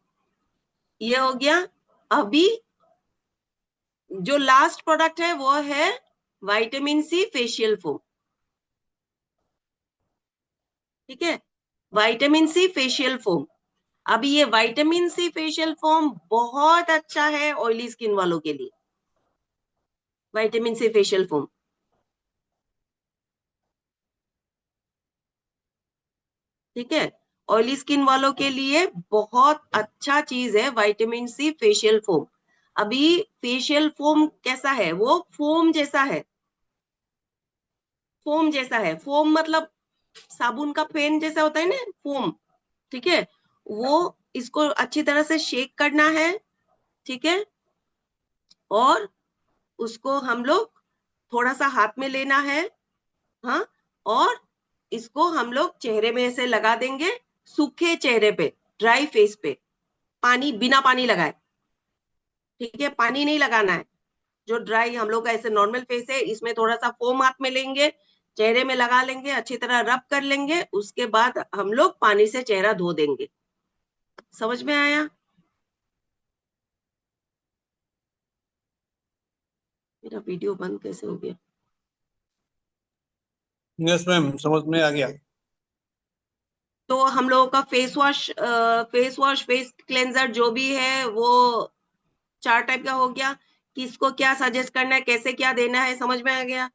ये हो गया। अभी जो लास्ट प्रोडक्ट है वो है विटामिन सी फेशियल फोम, ठीक है, विटामिन सी फेशियल फोम। अभी ये विटामिन सी फेशियल फोम बहुत अच्छा है ऑयली स्किन वालों के लिए, विटामिन सी फेशियल फोम, ठीक है, ऑयली स्किन वालों के लिए बहुत अच्छा चीज है विटामिन सी फेशियल फोम। अभी फेशियल फोम कैसा है, वो फोम जैसा है, फोम जैसा है, फोम मतलब साबुन का फेन जैसा होता है ना, फोम, ठीक है, वो इसको अच्छी तरह से शेक करना है, ठीक है, और उसको हम लोग थोड़ा सा हाथ में लेना है, हाँ, और इसको हम लोग चेहरे में ऐसे लगा देंगे, सूखे चेहरे पे, ड्राई फेस पे, पानी, बिना पानी लगाए, ठीक है, पानी नहीं लगाना है। जो ड्राई हम लोग का ऐसे नॉर्मल फेस है, इसमें थोड़ा सा फोम हाथ में लेंगे, चेहरे में लगा लेंगे, अच्छी तरह रब कर लेंगे, उसके बाद हम लोग पानी से चेहरा धो देंगे। समझ में आया। मेरा वीडियो बंद कैसे हो गया। यस मैम, समझ में आ गया। तो हम लोगों का फेस क्लेंजर जो भी है वो 4 टाइप का हो गया। किसको क्या सजेस्ट करना है, कैसे क्या देना है, समझ में आ गया।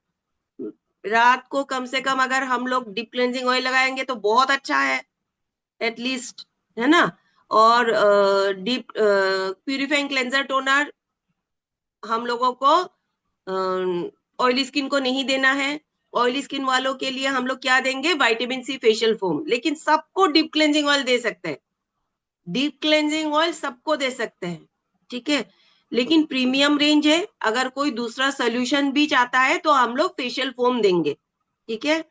रात को कम से कम अगर हम लोग डीप क्लेंजिंग ऑयल लगाएंगे तो बहुत अच्छा है, एटलीस्ट, है ना। और डीप प्यूरिफाइंग क्लेंजर टोनर हम लोगों को ऑयली स्किन को नहीं देना है। ऑयली स्किन वालों के लिए हम लोग क्या देंगे, विटामिन सी फेशियल फोम। लेकिन सबको डीप क्लेंजिंग ऑयल दे सकते हैं, डीप क्लेंजिंग ऑयल सबको दे सकते हैं, ठीक है। लेकिन प्रीमियम रेंज है, अगर कोई दूसरा सोल्यूशन भी चाहता है तो हम लोग फेशियल फोम देंगे, ठीक है।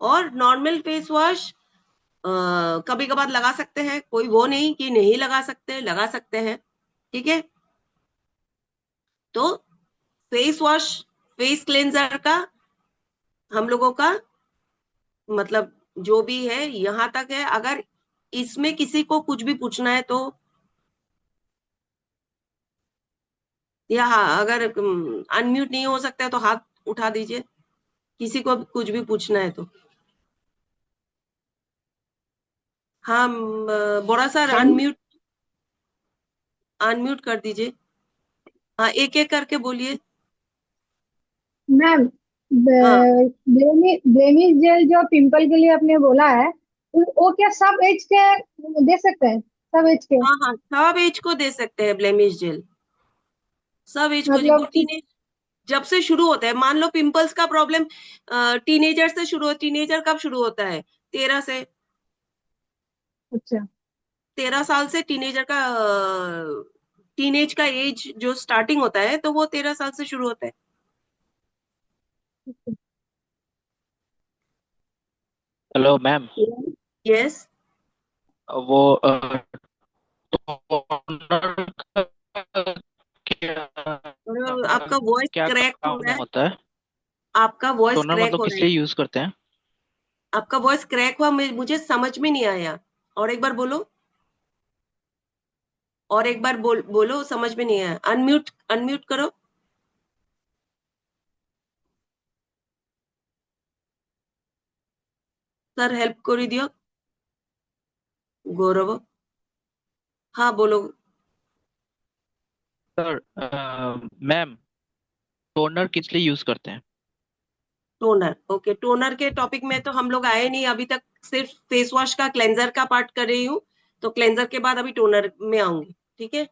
और नॉर्मल फेस वॉश कभी कभार लगा सकते हैं, कोई वो नहीं कि नहीं लगा सकते, लगा सकते हैं, ठीक है। तो फेस वॉश, फेस क्लेंजर का हम लोगों का मतलब जो भी है यहाँ तक है। अगर इसमें किसी को कुछ भी पूछना है तो, या हाँ, अगर अनम्यूट नहीं हो सकता है तो हाथ उठा दीजिए, किसी को कुछ भी पूछना है तो। हाँ, बोरा सर अनम्यूट, अनम्यूट कर दीजिए। हाँ, एक एक करके बोलिए। मैम, हाँ ब्लेमिश जेल जो पिंपल के लिए आपने बोला है, वो क्या सब एज के दे सकते हैं? सब एज के हाँ हाँ, सब एज को दे सकते हैं ब्लेमिश जेल, सब एज को। वो मतलब कि? टीनेज जब से शुरू होता है, मान लो पिंपल्स का प्रॉब्लम टीनेजर से शुरू हो, टीनेजर कब शुरू होता है? 13 से, अच्छा। 13 साल से टीनेजर का टीनेज का एज जो स्टार्टिंग होता है, तो वो 13 साल से शुरू होता है। Hello ma'am, yes. वो टोनर का क्या आपका वॉइस क्या क्रैक हो काम रहा है, होता है? आपका वॉइस टोनर क्रैक मतलब हो रहा किस है, लिए यूज करते हैं? आपका वॉइस क्रैक हुआ, मुझे समझ में नहीं आया। और एक बार बोलो, और एक बार बोलो, समझ में नहीं आया। अनम्यूट, अनम्यूट करो। सर हेल्प कर दियो, गौरव। हाँ बोलो। सर मैम, टोनर किस लिए यूज करते हैं? टोनर, ओके, टोनर के टॉपिक में तो हम लोग आए नहीं अभी तक, सिर्फ फेस वॉश का क्लेंजर का पार्ट कर रही हूँ, तो क्लेंजर के बाद अभी टोनर में आऊंगी, ठीक है।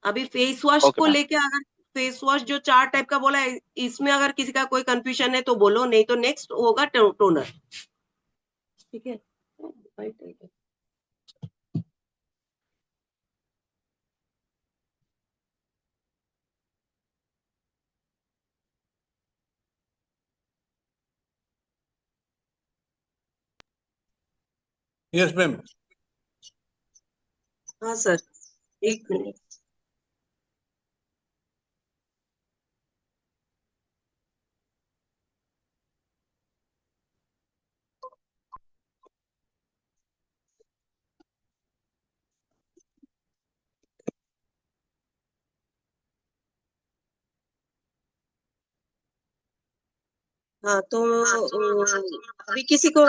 अभी फेस वॉश ओके को मैम। लेके, अगर फेस वॉश जो 4 टाइप का बोला है, इसमें अगर किसी का कोई कंफ्यूजन है तो बोलो, नहीं तो नेक्स्ट होगा टोनर, ठीक है। Yes ma'am. हाँ सर, एक मिनट। हाँ तो अभी किसी को,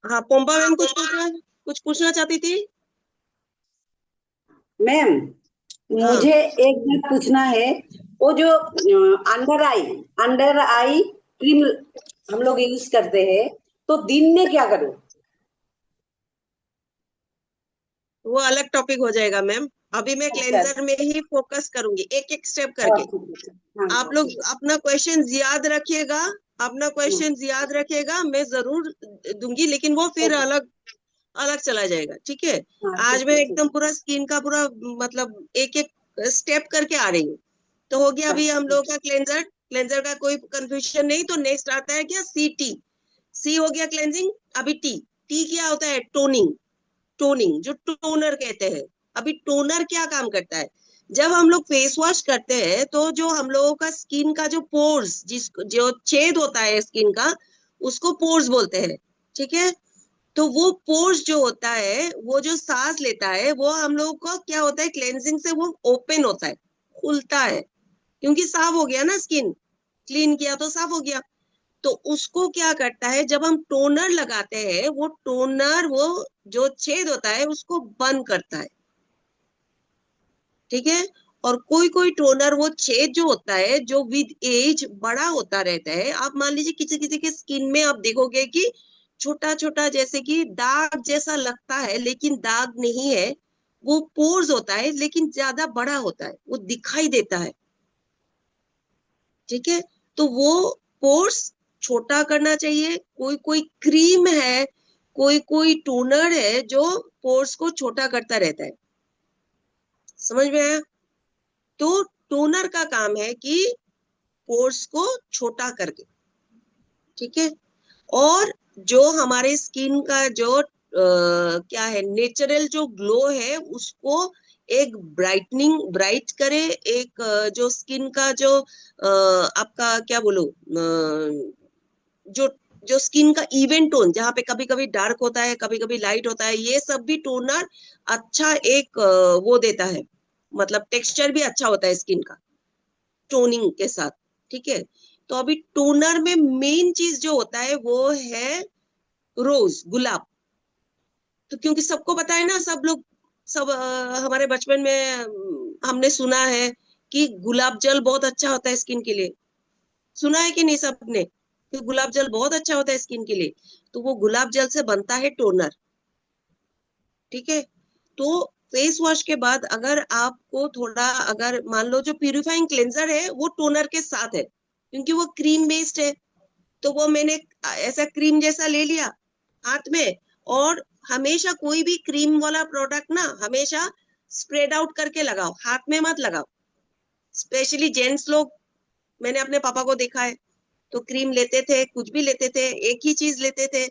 हाँ पोम्बा मैम कुछ पूछना चाहती थी। मैम, हाँ मुझे एक बात पूछना है। वो जो अंडर आई क्रीम हम लोग यूज करते हैं, तो दिन में क्या करें? वो अलग टॉपिक हो जाएगा मैम, अभी मैं अच्छा। क्लेंजर में ही फोकस करूंगी, एक एक स्टेप हाँ, करके। हाँ, आप लोग अपना क्वेश्चन याद रखिएगा, अपना क्वेश्चन याद रखिएगा, मैं जरूर दूंगी, लेकिन वो फिर ओके। अलग अलग चला जाएगा, ठीक है। हाँ, आज ठीक मैं है, ठीक एकदम पूरा स्किन का पूरा मतलब एक एक स्टेप करके आ रही हूँ। तो हो गया है। अभी हम लोगों का क्लेंजर, क्लेंजर का कोई कंफ्यूजन नहीं, तो नेक्स्ट आता है क्या, सी टी। सी हो गया क्लेंजिंग, अभी टी। टी क्या होता है, टोनिंग, टोनिंग जो टोनर कहते हैं। अभी टोनर क्या काम करता है, जब हम लोग फेस वॉश करते हैं तो जो हम लोगों का स्किन का जो पोर्स, जिस जो छेद होता है स्किन का, उसको पोर्स बोलते हैं, ठीक है। तो वो पोर्स जो होता है, वो जो सांस लेता है, वो हम लोगों को क्या होता है, क्लेंजिंग से वो ओपन होता है, खुलता है, क्योंकि साफ हो गया ना स्किन, क्लीन किया तो साफ हो गया। तो उसको क्या करता है, जब हम टोनर लगाते हैं, वो टोनर वो जो छेद होता है उसको बंद करता है, ठीक है। और कोई कोई टोनर वो छेद जो होता है, जो विद एज बड़ा होता रहता है। आप मान लीजिए किसी किसी के स्किन में आप देखोगे कि छोटा छोटा जैसे कि दाग जैसा लगता है, लेकिन दाग नहीं है, वो पोर्स होता है लेकिन ज्यादा बड़ा होता है, वो दिखाई देता है, ठीक है। तो वो पोर्स छोटा करना चाहिए। कोई कोई क्रीम है, कोई कोई टोनर है जो पोर्स को छोटा करता रहता है, समझ में आया? तो टोनर का काम है कि पोर्स को छोटा करके, ठीक है। और जो हमारे स्किन का जो क्या है, नेचुरल जो ग्लो है उसको एक ब्राइट करे, एक जो स्किन का जो आपका क्या बोलो, जो जो स्किन का इवन टोन, जहाँ पे कभी कभी डार्क होता है, कभी कभी लाइट होता है, ये सब भी टोनर अच्छा एक वो देता है, मतलब टेक्सचर भी अच्छा होता है स्किन का टोनिंग के साथ, ठीक है। तो अभी टोनर में मेन चीज जो होता है वो है रोज, गुलाब। तो क्योंकि सबको पता है ना, सब लोग, सब हमारे बचपन में हमने सुना है कि गुलाब जल बहुत अच्छा होता है स्किन के लिए, सुना है कि नहीं सबने, कि गुलाब जल बहुत अच्छा होता है स्किन के लिए। तो वो गुलाब जल से बनता है टोनर, ठीक है। तो फेस वॉश के बाद अगर आपको थोड़ा, अगर मान लो जो प्यूरिफाइंग क्लेंजर है वो टोनर के साथ है, क्योंकि वो क्रीम बेस्ड है, तो वो मैंने ऐसा क्रीम जैसा ले लिया हाथ में। और हमेशा कोई भी क्रीम वाला प्रोडक्ट ना हमेशा स्प्रेड आउट करके लगाओ, हाथ में मत लगाओ। स्पेशली जेंट्स लोग, मैंने अपने पापा को देखा है, तो क्रीम लेते थे, कुछ भी लेते थे, एक ही चीज लेते थे,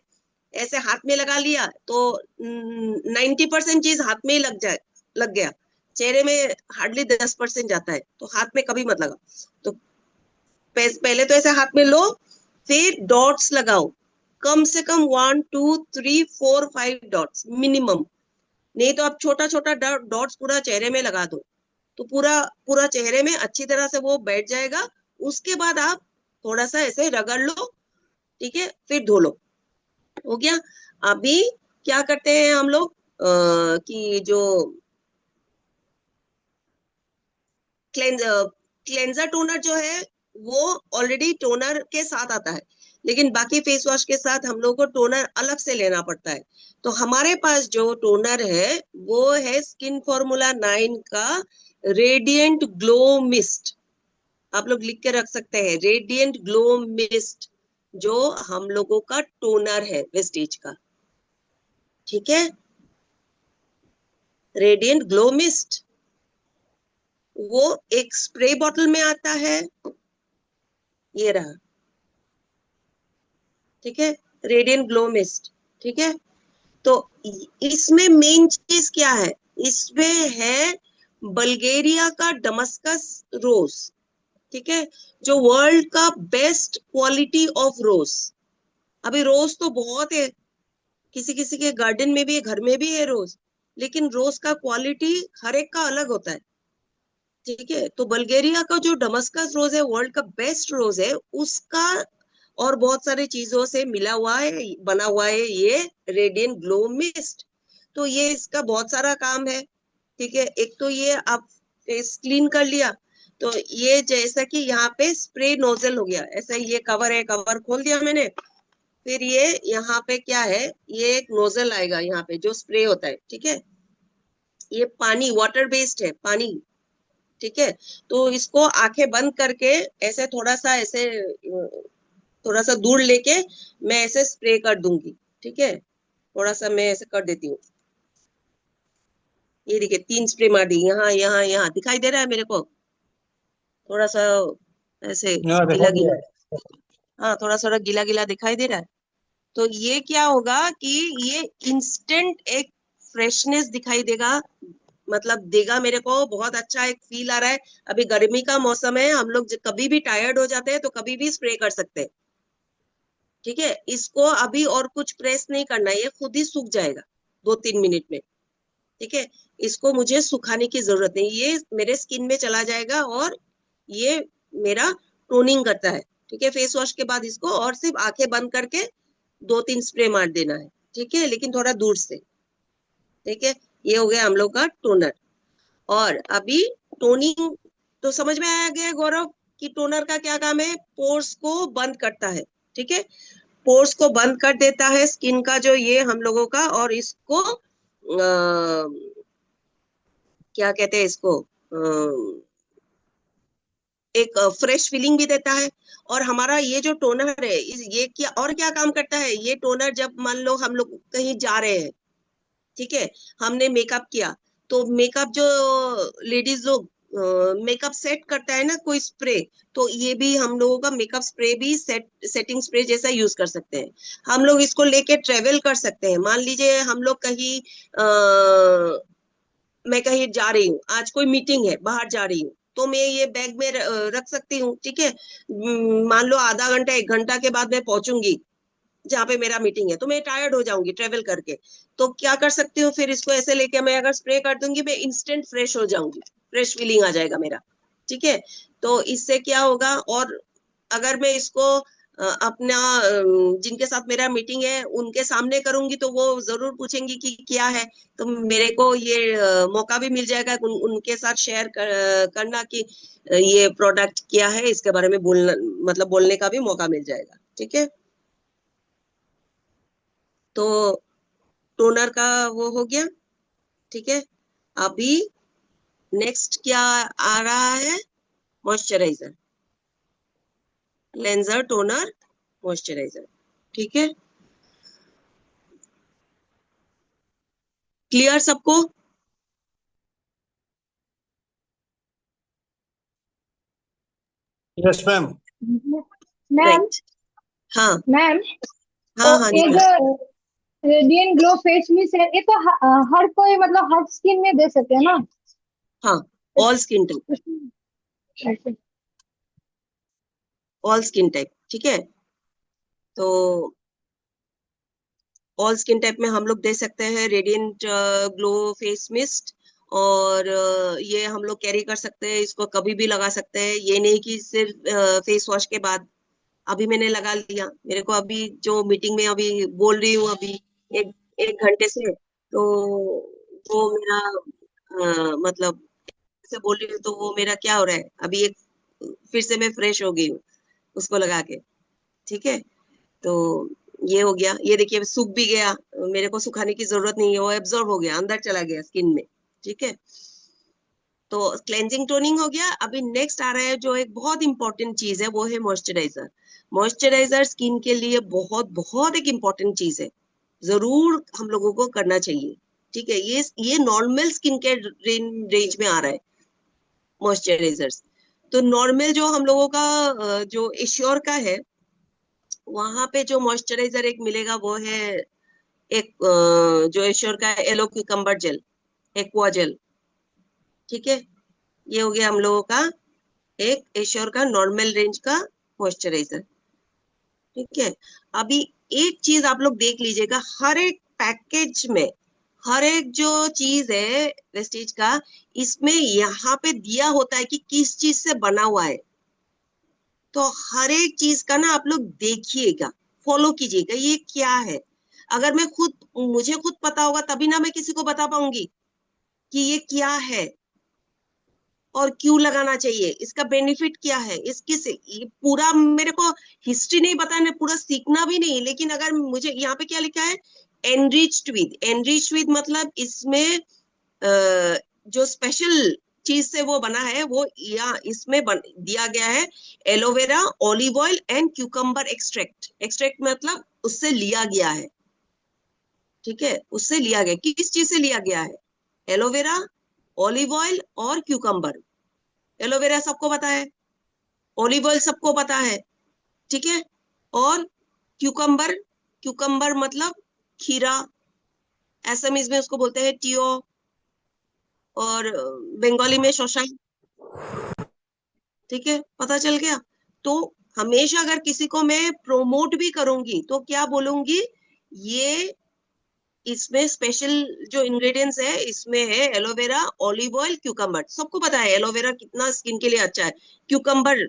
ऐसे हाथ में लगा लिया तो 90% चीज हाथ में ही लग गया, चेहरे में हार्डली 10% जाता है, तो हाथ में कभी मत लगा। तो पहले तो ऐसे हाथ में लो, फिर डॉट्स लगाओ, कम से कम 1 2 3 4 5 डॉट्स मिनिमम, नहीं तो आप छोटा छोटा डॉट्स पूरा चेहरे में लगा दो, तो पूरा पूरा चेहरे में अच्छी तरह से वो बैठ जाएगा। उसके बाद आप थोड़ा सा ऐसे रगड़ लो, ठीक है, फिर धो लो, हो गया। अभी क्या करते हैं हम लोग, कि जो क्लेंजर टोनर जो है वो ऑलरेडी टोनर के साथ आता है, लेकिन बाकी फेस वॉश के साथ हम लोग को टोनर अलग से लेना पड़ता है। तो हमारे पास जो टोनर है वो है स्किन फॉर्मूला 9 का रेडिएंट ग्लो मिस्ट। आप लोग लिख के रख सकते हैं, रेडिएंट ग्लो मिस्ट, जो हम लोगों का टोनर है वेस्टीज का, ठीक है। रेडिएंट ग्लो मिस्ट वो एक स्प्रे बॉटल में आता है, ये रहा, ठीक है, रेडिएंट ग्लो मिस्ट, ठीक है। तो इसमें मेन चीज क्या है, इसमें है बल्गेरिया का डमस्कस रोज, ठीक है, जो वर्ल्ड का बेस्ट क्वालिटी ऑफ रोज। अभी रोज तो बहुत है, किसी किसी के गार्डन में भी है, घर में भी है रोज, लेकिन रोज का क्वालिटी हर एक का अलग होता है, ठीक है। तो बल्गेरिया का जो डमस्कस रोज है, वर्ल्ड का बेस्ट रोज है, उसका और बहुत सारी चीजों से मिला हुआ है, बना हुआ है ये रेडिएंट ग्लो मिस्ट। तो ये इसका बहुत सारा काम है, ठीक है। एक तो ये आप फेस क्लीन कर लिया, तो ये जैसा कि यहाँ पे स्प्रे नोजल हो गया, ऐसा ये कवर है, कवर खोल दिया मैंने, फिर ये यहाँ पे क्या है, ये एक नोजल आएगा यहाँ पे जो स्प्रे होता है, ठीक है। ये पानी वाटर बेस्ड है, पानी, ठीक है। तो इसको आंखें बंद करके ऐसे थोड़ा सा ऐसे थोड़ा सा दूर लेके मैं ऐसे स्प्रे कर दूंगी, ठीक है। थोड़ा सा मैं ऐसे कर देती हूँ, ये देखिए 3 स्प्रे मार दी, यहाँ यहाँ यहाँ दिखाई दे रहा है मेरे को, थोड़ा सा ऐसे हाँ गीला दिखाई दे गीला, रहा है। हाँ थोड़ा थोड़ा गीला गीला दिखाई दे रहा है। तो ये क्या होगा कि ये इंस्टेंट एक फ्रेशनेस दिखाई देगा, मतलब देगा मेरे को, बहुत अच्छा एक फील आ रहा है। अभी गर्मी का मौसम है, हम लोग कभी भी टायर्ड हो जाते हैं तो कभी भी स्प्रे कर सकते हैं, ठीक है। इसको अभी और कुछ प्रेस नहीं करना, ये खुद ही सूख जाएगा 2-3 मिनट में, ठीक है। इसको मुझे सुखाने की जरूरत नहीं, ये मेरे स्किन में चला जाएगा और ये मेरा टोनिंग करता है, ठीक है। फेस वॉश के बाद इसको और सिर्फ आंखें बंद करके 2-3 स्प्रे मार देना है, ठीक है, लेकिन थोड़ा दूर से, ठीक है। ये हो गया हम लोग का टोनर। और अभी टोनिंग तो समझ में आ गया गौरव कि टोनर का क्या काम है, पोर्स को बंद करता है, ठीक है। पोर्स को बंद कर देता है स्किन का जो ये हम लोगों का, और इसको क्या कहते हैं इसको, एक फ्रेश फीलिंग भी देता है। और हमारा ये जो टोनर है ये क्या और क्या काम करता है, ये टोनर जब मान लो हम लोग कहीं जा रहे हैं, ठीक है, हमने मेकअप किया, तो मेकअप जो लेडीज लोग मेकअप सेट करता है ना कोई स्प्रे, तो ये भी हम लोगों का मेकअप स्प्रे भी सेटिंग स्प्रे जैसा यूज कर सकते हैं। हम लोग इसको लेके ट्रेवल कर सकते हैं। मान लीजिए हम लोग कहीं मैं कहीं जा रही हूँ, आज कोई मीटिंग है, बाहर जा रही हूँ, तो मैं ये बैग में रख सकती हूँ, ठीक है। मान लो आधा घंटा 1 घंटा के बाद मैं पहुंचूंगी जहाँ पे मेरा मीटिंग है, तो मैं टायर्ड हो जाऊंगी ट्रेवल करके, तो क्या कर सकती हूँ, फिर इसको ऐसे लेके मैं अगर स्प्रे कर दूंगी, मैं इंस्टेंट फ्रेश हो जाऊंगी, फ्रेश फीलिंग आ जाएगा मेरा, ठीक है। तो इससे क्या होगा, और अगर मैं इसको अपना जिनके साथ मेरा मीटिंग है उनके सामने करूंगी, तो वो जरूर पूछेंगी कि क्या है, तो मेरे को ये मौका भी मिल जाएगा उनके साथ शेयर करना कि ये प्रोडक्ट क्या है, इसके बारे में बोलना, मतलब बोलने का भी मौका मिल जाएगा, ठीक है। तो टोनर का वो हो गया, ठीक है। अभी नेक्स्ट क्या आ रहा है, मॉइस्चराइजर, क्लेंजर, टोनर, मॉइस्चराइजर, ठीक है। क्लियर सबको? Yes ma'am. Ma'am, right. हाँ मैम, हाँ हाँ ये निकला। जो रेडियंट ग्लो फेस मिस्ट है, ये तो हर कोई मतलब हर स्किन में दे सकते हैं ना? हाँ, ऑल स्किन टाइप, ऐसे। ऑल स्किन टाइप, ठीक है। तो ऑल स्किन टाइप में हम लोग दे सकते हैं रेडिएंट ग्लो फेस मिस्ट। और ये हम लोग कैरी कर सकते हैं, इसको कभी भी लगा सकते हैं, ये नहीं कि सिर्फ फेस वॉश के बाद। अभी मैंने लगा लिया, मेरे को अभी जो मीटिंग में अभी बोल रही हूँ अभी एक 1 घंटे से, तो वो मेरा मतलब से बोल रही हूँ, तो वो मेरा क्या हो रहा है अभी, एक फिर से मैं फ्रेश हो गई हूँ उसको लगा के, ठीक है। तो ये हो गया, ये देखिए सूख भी गया, मेरे को सुखाने की जरूरत नहीं है, वो एब्जॉर्ब हो गया, अंदर चला गया स्किन में, ठीक है। तो क्लेंजिंग टोनिंग हो गया। अभी नेक्स्ट आ रहा है जो एक बहुत इंपॉर्टेंट चीज है, वो है मॉइस्चराइजर। मॉइस्चराइजर स्किन के लिए बहुत बहुत एक इम्पोर्टेंट चीज है, जरूर हम लोगों को करना चाहिए, ठीक है। ये नॉर्मल स्किन के रेंज में आ रहा है मॉइस्चराइजर्स। तो नॉर्मल जो हम लोगों का जो एश्योर का है, वहां पे जो मॉइस्चराइजर एक मिलेगा वो है एक जो एश्योर का aloe cucumber gel, aqua gel, ठीक है। ये हो गया हम लोगों का एक एश्योर का नॉर्मल रेंज का मॉइस्चराइजर, ठीक है। अभी एक चीज आप लोग देख लीजिएगा, हर एक पैकेज में, हर एक जो चीज है वेस्टीज का, इसमें यहाँ पे दिया होता है कि किस चीज से बना हुआ है। तो हर एक चीज का ना आप लोग देखिएगा, फॉलो कीजिएगा, ये क्या है। अगर मुझे खुद पता होगा तभी ना मैं किसी को बता पाऊंगी कि ये क्या है और क्यों लगाना चाहिए, इसका बेनिफिट क्या है, इसकी से ये पूरा मेरे को हिस्ट्री नहीं बताना, पूरा सीखना भी नहीं, लेकिन अगर मुझे यहाँ पे क्या लिखा है, एनरिच्ड विद मतलब इसमें जो स्पेशल चीज से वो बना है वो या इसमें दिया गया है aloe vera, olive oil and cucumber extract. Extract मतलब उससे लिया गया है, ठीक है, उससे लिया गया, किस चीज से लिया गया है, एलोवेरा, ऑलिव ऑयल और क्यूकम्बर। एलोवेरा सबको पता है, ऑलिव ऑयल सबको पता है, ठीक है। और क्यूकम्बर, क्यूकम्बर मतलब खीरा, असमीज में उसको बोलते हैं टियो, और बंगाली में शोषा, ठीक है, पता चल गया। तो हमेशा अगर किसी को मैं प्रोमोट भी करूंगी तो क्या बोलूंगी, ये इसमें स्पेशल जो इंग्रेडिएंट्स है इसमें है एलोवेरा, ऑलिव ऑयल, क्यूकम्बर। सबको पता है एलोवेरा कितना स्किन के लिए अच्छा है, क्यूकम्बर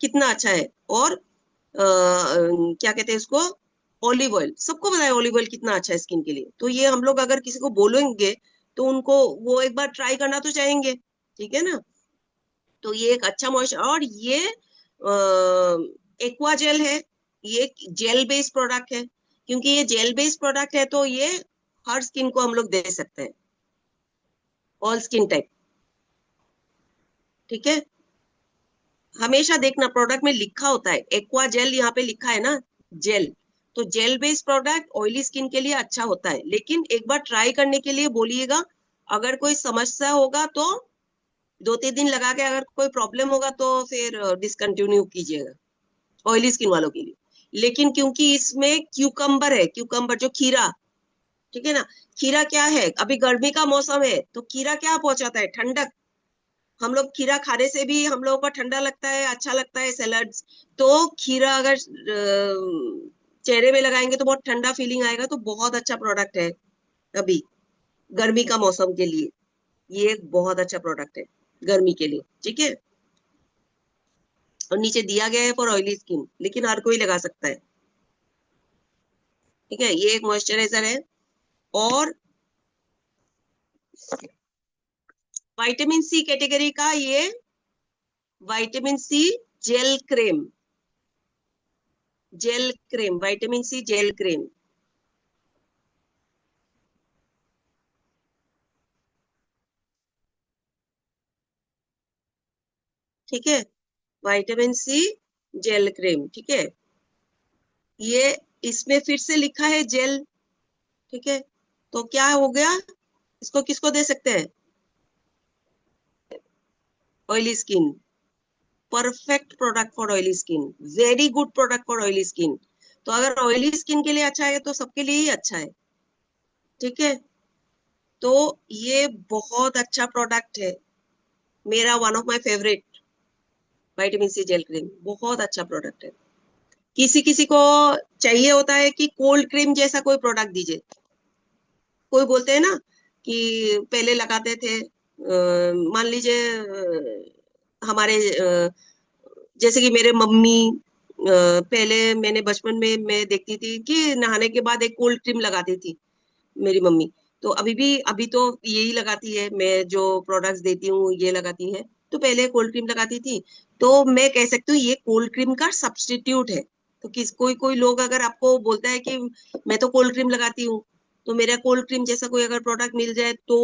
कितना अच्छा है, और क्या कहते हैं इसको, ऑलिव ऑयल, सबको पता है ऑलिव ऑयल कितना अच्छा है स्किन के लिए। तो ये हम लोग अगर किसी को बोलेंगे तो उनको वो एक बार ट्राई करना तो चाहेंगे, ठीक है ना। तो ये एक अच्छा मॉइस्चर, और ये एक्वा जेल है, ये जेल बेस्ड प्रोडक्ट है। क्योंकि ये जेल बेस्ड प्रोडक्ट है तो ये हर स्किन को हम लोग दे सकते हैं, ऑल स्किन टाइप, ठीक है, हमेशा देखना प्रोडक्ट में लिखा होता है एक्वा जेल, यहाँ पे लिखा है ना जेल, तो gel based product oily skin के लिए अच्छा होता है, लेकिन एक बार ट्राई करने के लिए बोलिएगा। अगर कोई समस्या होगा तो 2-3 दिन लगा के, अगर कोई प्रॉब्लम होगा तो फिर डिसकंटिन्यू कीजिएगा ऑयली स्किन वालों के लिए। लेकिन क्योंकि इसमें क्यूकम्बर है, क्यूकम्बर जो खीरा, ठीक है ना, खीरा क्या है, अभी गर्मी का मौसम है तो खीरा क्या पहुंचाता है, ठंडक। हम लोग खीरा खाने से भी हम लोगों को ठंडा लगता है, अच्छा लगता है सैलड्स। तो खीरा अगर चेहरे में लगाएंगे तो बहुत ठंडा फीलिंग आएगा, तो बहुत अच्छा प्रोडक्ट है अभी गर्मी का मौसम के लिए। ये एक बहुत अच्छा प्रोडक्ट है गर्मी के लिए, ठीक है। और नीचे दिया गया है फॉर ऑयली स्किन, लेकिन हर कोई लगा सकता है, ठीक है। ये एक मॉइस्चराइजर है। और विटामिन सी कैटेगरी का ये vitamin C gel cream, gel cream, vitamin C gel cream, ठीक है, विटामिन सी जेल क्रीम, ठीक है। ये इसमें फिर से लिखा है जेल, ठीक है। तो क्या हो गया, इसको किसको दे सकते हैं, oily skin, perfect product for oily skin, very good product for oily skin. तो अगर ऑयली स्किन के लिए अच्छा है तो सबके लिए ही अच्छा है, ठीक है। तो ये बहुत अच्छा प्रोडक्ट है, मेरा one of my favourite vitamin C gel cream, बहुत अच्छा प्रोडक्ट है। किसी किसी को चाहिए होता है कि कोल्ड क्रीम जैसा कोई प्रोडक्ट दीजिए। कोई बोलते हैं ना कि पहले लगाते थे, मान लीजिए हमारे जैसे कि मेरे मम्मी, पहले मैंने बचपन में मैं देखती थी कि नहाने के बाद एक कोल्ड क्रीम लगाती थी मेरी मम्मी। तो अभी तो यही लगाती है, मैं जो प्रोडक्ट्स देती हूँ ये लगाती है। तो पहले कोल्ड क्रीम लगाती थी, तो मैं कह सकती हूँ ये कोल्ड क्रीम का सब्स्टिट्यूट है। तो कोई कोई लोग अगर आपको बोलता है कि मैं तो कोल्ड क्रीम लगाती हूँ, तो मेरा कोल्ड क्रीम जैसा कोई अगर प्रोडक्ट मिल जाए तो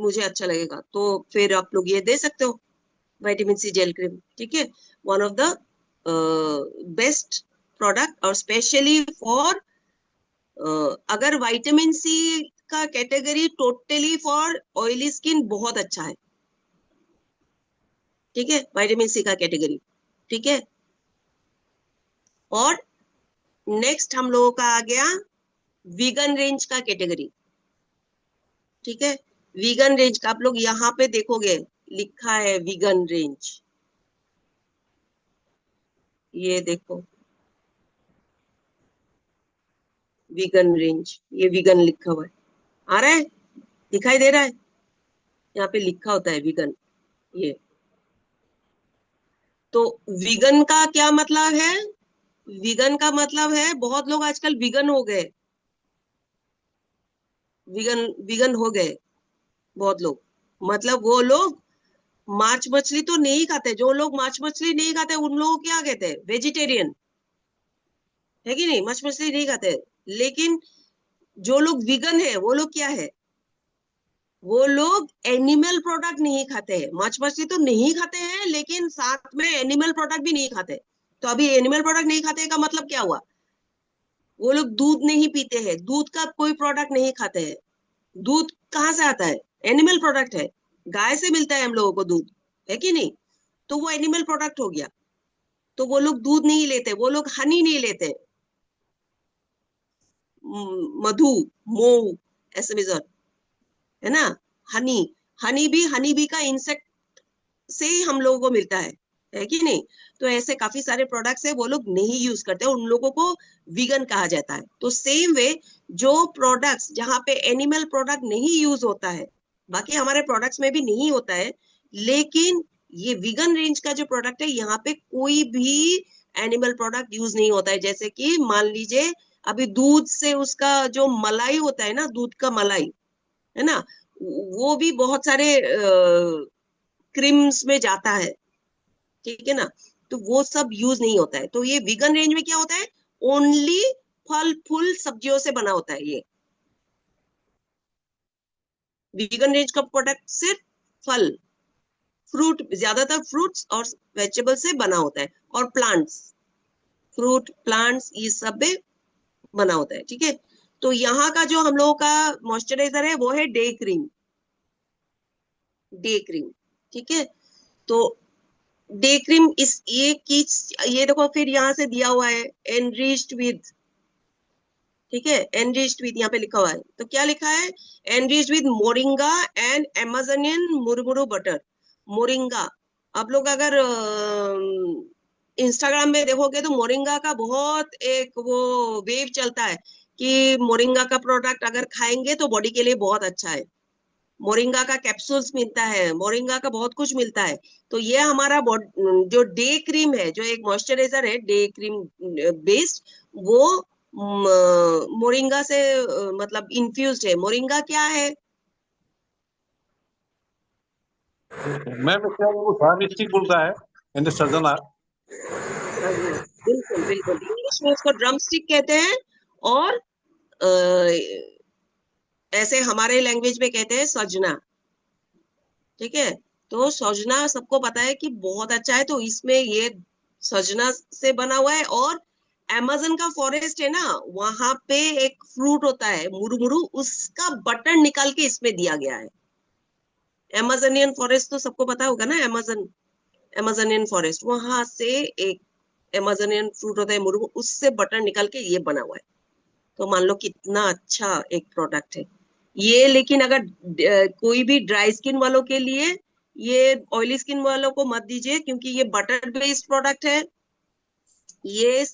मुझे अच्छा लगेगा, तो फिर आप लोग ये दे सकते हो विटामिन सी जेल क्रीम, ठीक है। One of the best product, और स्पेशली फॉर अगर विटामिन सी का category totally for oily skin बहुत अच्छा है, ठीक है, विटामिन सी का कैटेगरी, ठीक है। और नेक्स्ट हम लोगों का आ गया वीगन रेंज का कैटेगरी, ठीक है। वीगन रेंज का आप लोग यहाँ पे देखोगे लिखा है वीगन रेंज, ये देखो वीगन रेंज, ये वीगन लिखा हुआ है, आ रहा है, दिखाई दे रहा है, यहाँ पे लिखा होता है वीगन। ये तो वीगन का क्या मतलब है, वीगन का मतलब है बहुत लोग आजकल वीगन हो गए, वीगन वीगन हो गए बहुत लोग। मतलब वो लोग मांस मछली तो नहीं खाते, जो लोग मांस मछली नहीं खाते उन लोगों को क्या कहते हैं, वेजिटेरियन, है कि नहीं, मांस मछली नहीं खाते। लेकिन जो लोग वीगन है वो लोग क्या है, वो लोग एनिमल प्रोडक्ट नहीं खाते हैं, मांस मछली तो नहीं खाते हैं लेकिन साथ में एनिमल प्रोडक्ट भी नहीं खाते। तो अभी एनिमल प्रोडक्ट नहीं खाते का मतलब क्या हुआ, वो लोग दूध नहीं पीते हैं, दूध का कोई प्रोडक्ट नहीं खाते हैं। दूध कहाँ से आता है, एनिमल प्रोडक्ट है, गाय से मिलता है हम लोगों को दूध, है कि नहीं। तो वो एनिमल प्रोडक्ट हो गया। तो वो लोग दूध नहीं लेते, वो लोग हनी नहीं लेते, मधु, मोव, ऐसे मिजर, है ना, हनी, हनी बी का इंसेक्ट से ही हम लोगों को मिलता है कि नहीं। तो ऐसे काफी सारे प्रोडक्ट्स है वो लोग नहीं यूज करते, उन लोगों को वीगन कहा जाता है। तो सेम वे जो प्रोडक्ट्स जहाँ पे एनिमल प्रोडक्ट नहीं यूज होता है, बाकी हमारे प्रोडक्ट्स में भी नहीं होता है, लेकिन ये वीगन रेंज का जो प्रोडक्ट है यहाँ पे कोई भी एनिमल प्रोडक्ट यूज नहीं होता है। जैसे कि मान लीजिए अभी दूध से उसका जो मलाई होता है ना, दूध का मलाई, है ना, वो भी बहुत सारे क्रीम्स में जाता है, ठीक है ना। तो वो सब यूज नहीं होता है। तो ये वीगन रेंज में क्या होता है, ओनली फल फूल सब्जियों से बना होता है। ये वीगन रेंज का प्रोडक्ट सिर्फ फल फ्रूट, ज्यादातर फ्रूट्स और वेजिटेबल से बना होता है, और प्लांट्स, फ्रूट प्लांट्स ये सब में बना होता है, ठीक है। तो यहाँ का जो हम लोगों का मॉइस्चराइजर है वो है डे क्रीम, डे क्रीम, ठीक है। तो डे क्रीम इस ये देखो, फिर यहाँ से दिया हुआ है एनरिच्ड विद, ठीक है, एनरिच्ड विद यहाँ पे लिखा हुआ है, तो क्या लिखा है, enriched with moringa and Amazonian murumuru butter. Moringa, आप लोग अगर इंस्टाग्राम में देखोगे तो मोरिंगा का बहुत एक वो वेव चलता है कि मोरिंगा का प्रोडक्ट अगर खाएंगे तो बॉडी के लिए बहुत अच्छा है। मोरिंगा का कैप्सूल्स मिलता है, मोरिंगा का बहुत कुछ मिलता है। तो ये हमारा जो डे क्रीम है, जो एक मॉइस्चराइजर है डे क्रीम बेस्ड, वो मोरिंगा से मतलब इन्फ्यूज्ड है। मोरिंगा क्या है? मैम क्या वो फार्मिस्टिक बोलता है इन सजना। बिल्कुल बिल्कुल, इंग्लिश में उसको ड्रम स्टिक कहते हैं, और ऐसे हमारे लैंग्वेज में कहते हैं सजना, ठीक है। तो सजना सबको पता है कि बहुत अच्छा है, तो इसमें ये सजना से बना हुआ है। और अमेज़न का फॉरेस्ट है ना, वहां पे एक फ्रूट होता है मुरमुरू, उसका बटर निकाल के इसमें दिया गया है। अमेजोनियन फॉरेस्ट तो सबको पता होगा ना, अमेजोनियन फॉरेस्ट, वहां से एक अमेजोनियन फ्रूट होता है मुरमुरू, उससे बटर निकाल के ये बना हुआ है। तो मान लो कितना अच्छा एक प्रोडक्ट है ये। लेकिन अगर कोई भी ड्राई स्किन वालों के लिए, ये ऑयली स्किन वालों को मत दीजिए, क्योंकि ये बटर बेस्ड प्रोडक्ट है। ये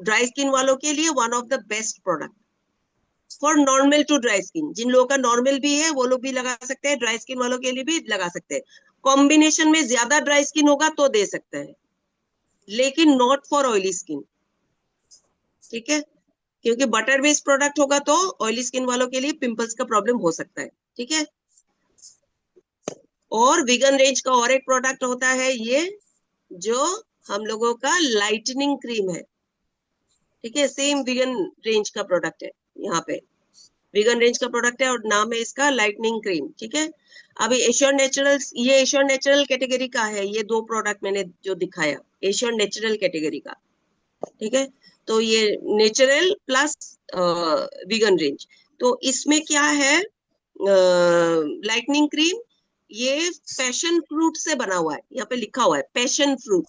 ड्राई स्किन वालों के लिए one of the best product for normal to dry skin. जिन लोगों का नॉर्मल भी है वो लोग भी लगा सकते हैं, ड्राई स्किन वालों के लिए भी लगा सकते हैं। कॉम्बिनेशन में ज्यादा ड्राई स्किन होगा तो दे सकते हैं, लेकिन नॉट फॉर ऑयली स्किन, ठीक है। क्योंकि बटर बेस्ड प्रोडक्ट होगा तो ऑयली स्किन वालों के लिए पिंपल्स का प्रॉब्लम हो सकता है, ठीक है। और विगन रेंज का और एक प्रोडक्ट होता है ये, जो हम लोगों का लाइटनिंग क्रीम है, ठीक है। सेम विगन रेंज का प्रोडक्ट है, यहाँ पे विगन रेंज का प्रोडक्ट है और नाम है इसका लाइटनिंग क्रीम, ठीक है। अभी एश्योर नेचुरल्स, ये एश्योर नेचुरल कैटेगरी का है। ये दो प्रोडक्ट मैंने जो दिखाया एश्योर नेचुरल कैटेगरी का, ठीक है। तो ये नेचुरल प्लस विगन रेंज। तो इसमें क्या है, लाइटनिंग क्रीम, ये पैशन फ्रूट से बना हुआ है, यहाँ पे लिखा हुआ है पैशन फ्रूट,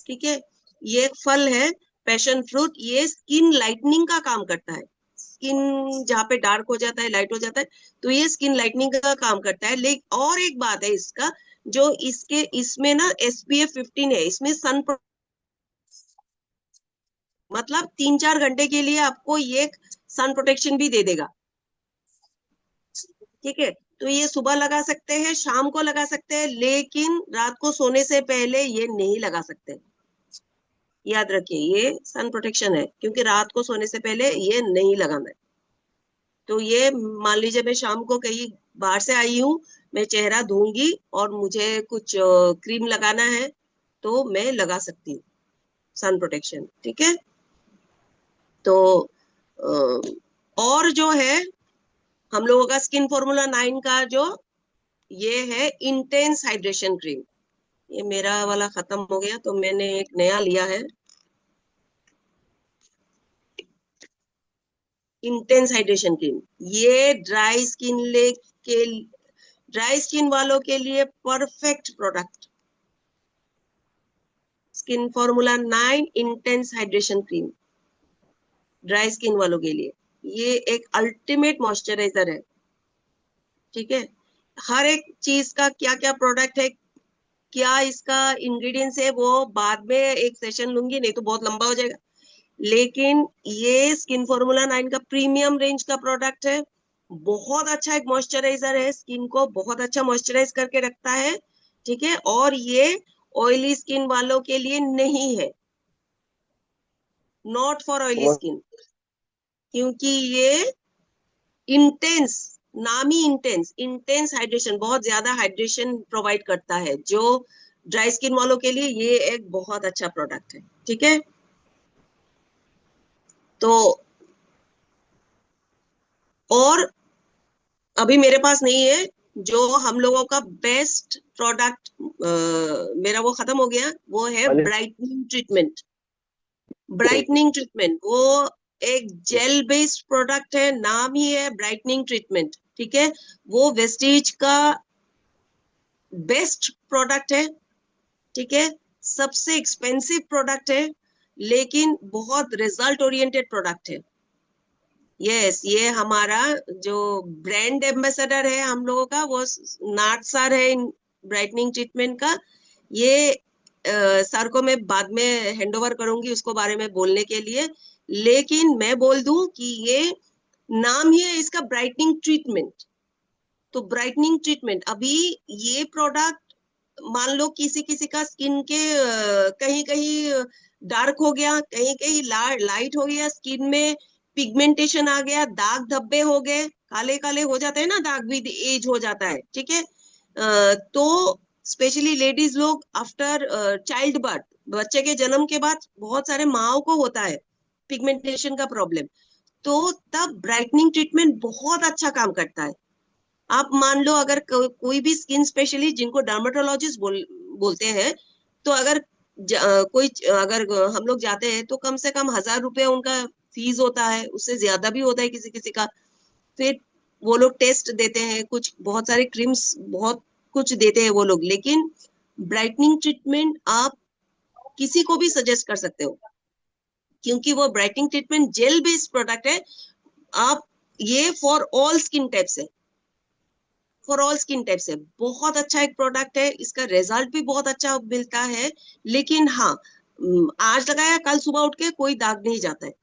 ठीक है। ये एक फल है पैशन फ्रूट, ये स्किन लाइटनिंग का काम करता है। स्किन जहाँ पे डार्क हो जाता है, लाइट हो जाता है, तो ये स्किन लाइटनिंग का काम करता है। लेकिन और एक बात है इसका, जो इसमें ना SPF 15 है, इसमें सन, मतलब 3-4 घंटे के लिए आपको ये सन प्रोटेक्शन भी दे देगा, ठीक है। तो ये सुबह लगा सकते हैं, शाम को लगा सकते हैं, लेकिन रात को सोने से पहले ये नहीं लगा सकते। याद रखिए ये सन प्रोटेक्शन है, क्योंकि रात को सोने से पहले ये नहीं लगाना है। तो ये मान लीजिए मैं शाम को कहीं बाहर से आई हूँ, मैं चेहरा धोऊंगी और मुझे कुछ क्रीम लगाना है, तो मैं लगा सकती हूँ सन प्रोटेक्शन, ठीक है। तो और जो है हम लोगों का स्किन फॉर्मूला 9 का जो ये है इंटेंस हाइड्रेशन क्रीम, ये मेरा वाला खत्म हो गया तो मैंने एक नया लिया है, इंटेंस हाइड्रेशन क्रीम। ये ड्राई स्किन वालों के लिए perfect product, skin formula 9 intense hydration cream, dry skin वालों के लिए ये एक अल्टीमेट मॉइस्चराइजर है, ठीक है। हर एक चीज का क्या क्या प्रोडक्ट है, क्या इसका इंग्रेडिएंट्स है, वो बाद में एक सेशन लूंगी, नहीं तो बहुत लंबा हो जाएगा। लेकिन ये स्किन फॉर्मूला 9 का प्रीमियम रेंज का प्रोडक्ट है, बहुत अच्छा एक मॉइस्चराइजर है, स्किन को बहुत अच्छा मॉइस्चराइज करके रखता है, ठीक है। और ये ऑयली स्किन वालों के लिए नहीं है, नॉट फॉर ऑयली स्किन, क्योंकि ये इंटेंस, नाम ही इंटेंस हाइड्रेशन, बहुत ज्यादा हाइड्रेशन प्रोवाइड करता है, जो ड्राई स्किन वालों के लिए ये एक बहुत अच्छा प्रोडक्ट है, ठीक है। तो और अभी मेरे पास नहीं है, जो हम लोगों का बेस्ट प्रोडक्ट मेरा वो खत्म हो गया, वो है ब्राइटनिंग ट्रीटमेंट। ब्राइटनिंग ट्रीटमेंट वो एक जेल बेस्ड प्रोडक्ट है, नाम ही है ब्राइटनिंग ट्रीटमेंट, ठीक है। वो वेस्टीज का बेस्ट प्रोडक्ट है, ठीक है। सबसे एक्सपेंसिव प्रोडक्ट है, लेकिन बहुत रिजल्ट ओरिएंटेड प्रोडक्ट है। यस, ये हमारा जो ब्रांड एम्बेसडर है हम लोगों का, वो नाट सर है इन ब्राइटनिंग ट्रीटमेंट का। ये सर को मैं बाद में हैंड ओवर करूंगी उसको बारे में बोलने के लिए, लेकिन मैं बोल दूं कि ये नाम ही है इसका ब्राइटनिंग ट्रीटमेंट। तो ब्राइटनिंग ट्रीटमेंट, अभी ये प्रोडक्ट मान लो किसी किसी का स्किन के कहीं कहीं डार्क हो गया, कहीं कहीं लाइट हो गया, स्किन में पिगमेंटेशन आ गया, दाग धब्बे हो गए, काले काले हो जाते हैं ना, दाग भी एज हो जाता है, ठीक है। तो स्पेशली लेडीज लोग आफ्टर चाइल्ड बर्थ, बच्चे के जन्म के बाद बहुत सारे माओ को होता है पिगमेंटेशन का प्रॉब्लम, तो तब ब्राइटनिंग ट्रीटमेंट बहुत अच्छा काम करता है। आप मान लो अगर कोई भी स्किन स्पेशलिस्ट, जिनको डर्मेटोलॉजिस्ट बोलते हैं, तो अगर कोई अगर हम लोग जाते हैं तो कम से कम 1,000 रुपया उनका फीस होता है, उससे ज्यादा भी होता है किसी किसी का। फिर वो लोग टेस्ट देते हैं, कुछ बहुत सारे क्रीम्स बहुत कुछ देते हैं वो लोग, लेकिन ब्राइटनिंग ट्रीटमेंट आप किसी को भी सजेस्ट कर सकते हो, क्योंकि वो brightening treatment gel based product है। आप ये फॉर ऑल स्किन टाइप्स है, फॉर ऑल स्किन टाइप्स है, बहुत अच्छा एक प्रोडक्ट है, इसका रिजल्ट भी बहुत अच्छा मिलता है। लेकिन हाँ, आज लगाया कल सुबह उठ के कोई दाग नहीं जाता है।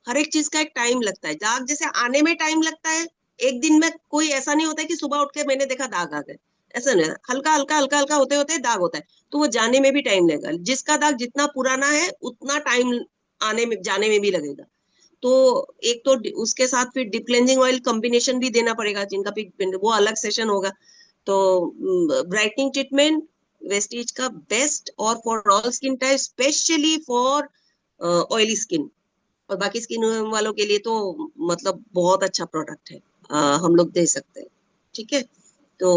हर एक चीज का एक टाइम लगता है, दाग जैसे आने में टाइम लगता है, एक दिन में कोई ऐसा नहीं होता है कि सुबह उठ के मैंने देखा दाग आ गए, ऐसा नहीं। हल्का हल्का हल्का हल्का होते होते दाग होता है, तो वो जाने में भी टाइम लगेगा। जिसका दाग जितना पुराना है उतना टाइम आने में जाने में भी लगेगा। तो एक तो उसके साथ फिर डीप क्लेंजिंग ऑयल कॉम्बिनेशन भी देना पड़ेगा, जिनका भी वो अलग सेशन होगा। तो ब्राइटनिंग ट्रीटमेंट वेस्टीज का बेस्ट, और for all skin type, specially for oily skin, और बाकी स्किन वालों के लिए तो मतलब बहुत अच्छा प्रोडक्ट है, हम लोग दे सकते हैं, ठीक है। तो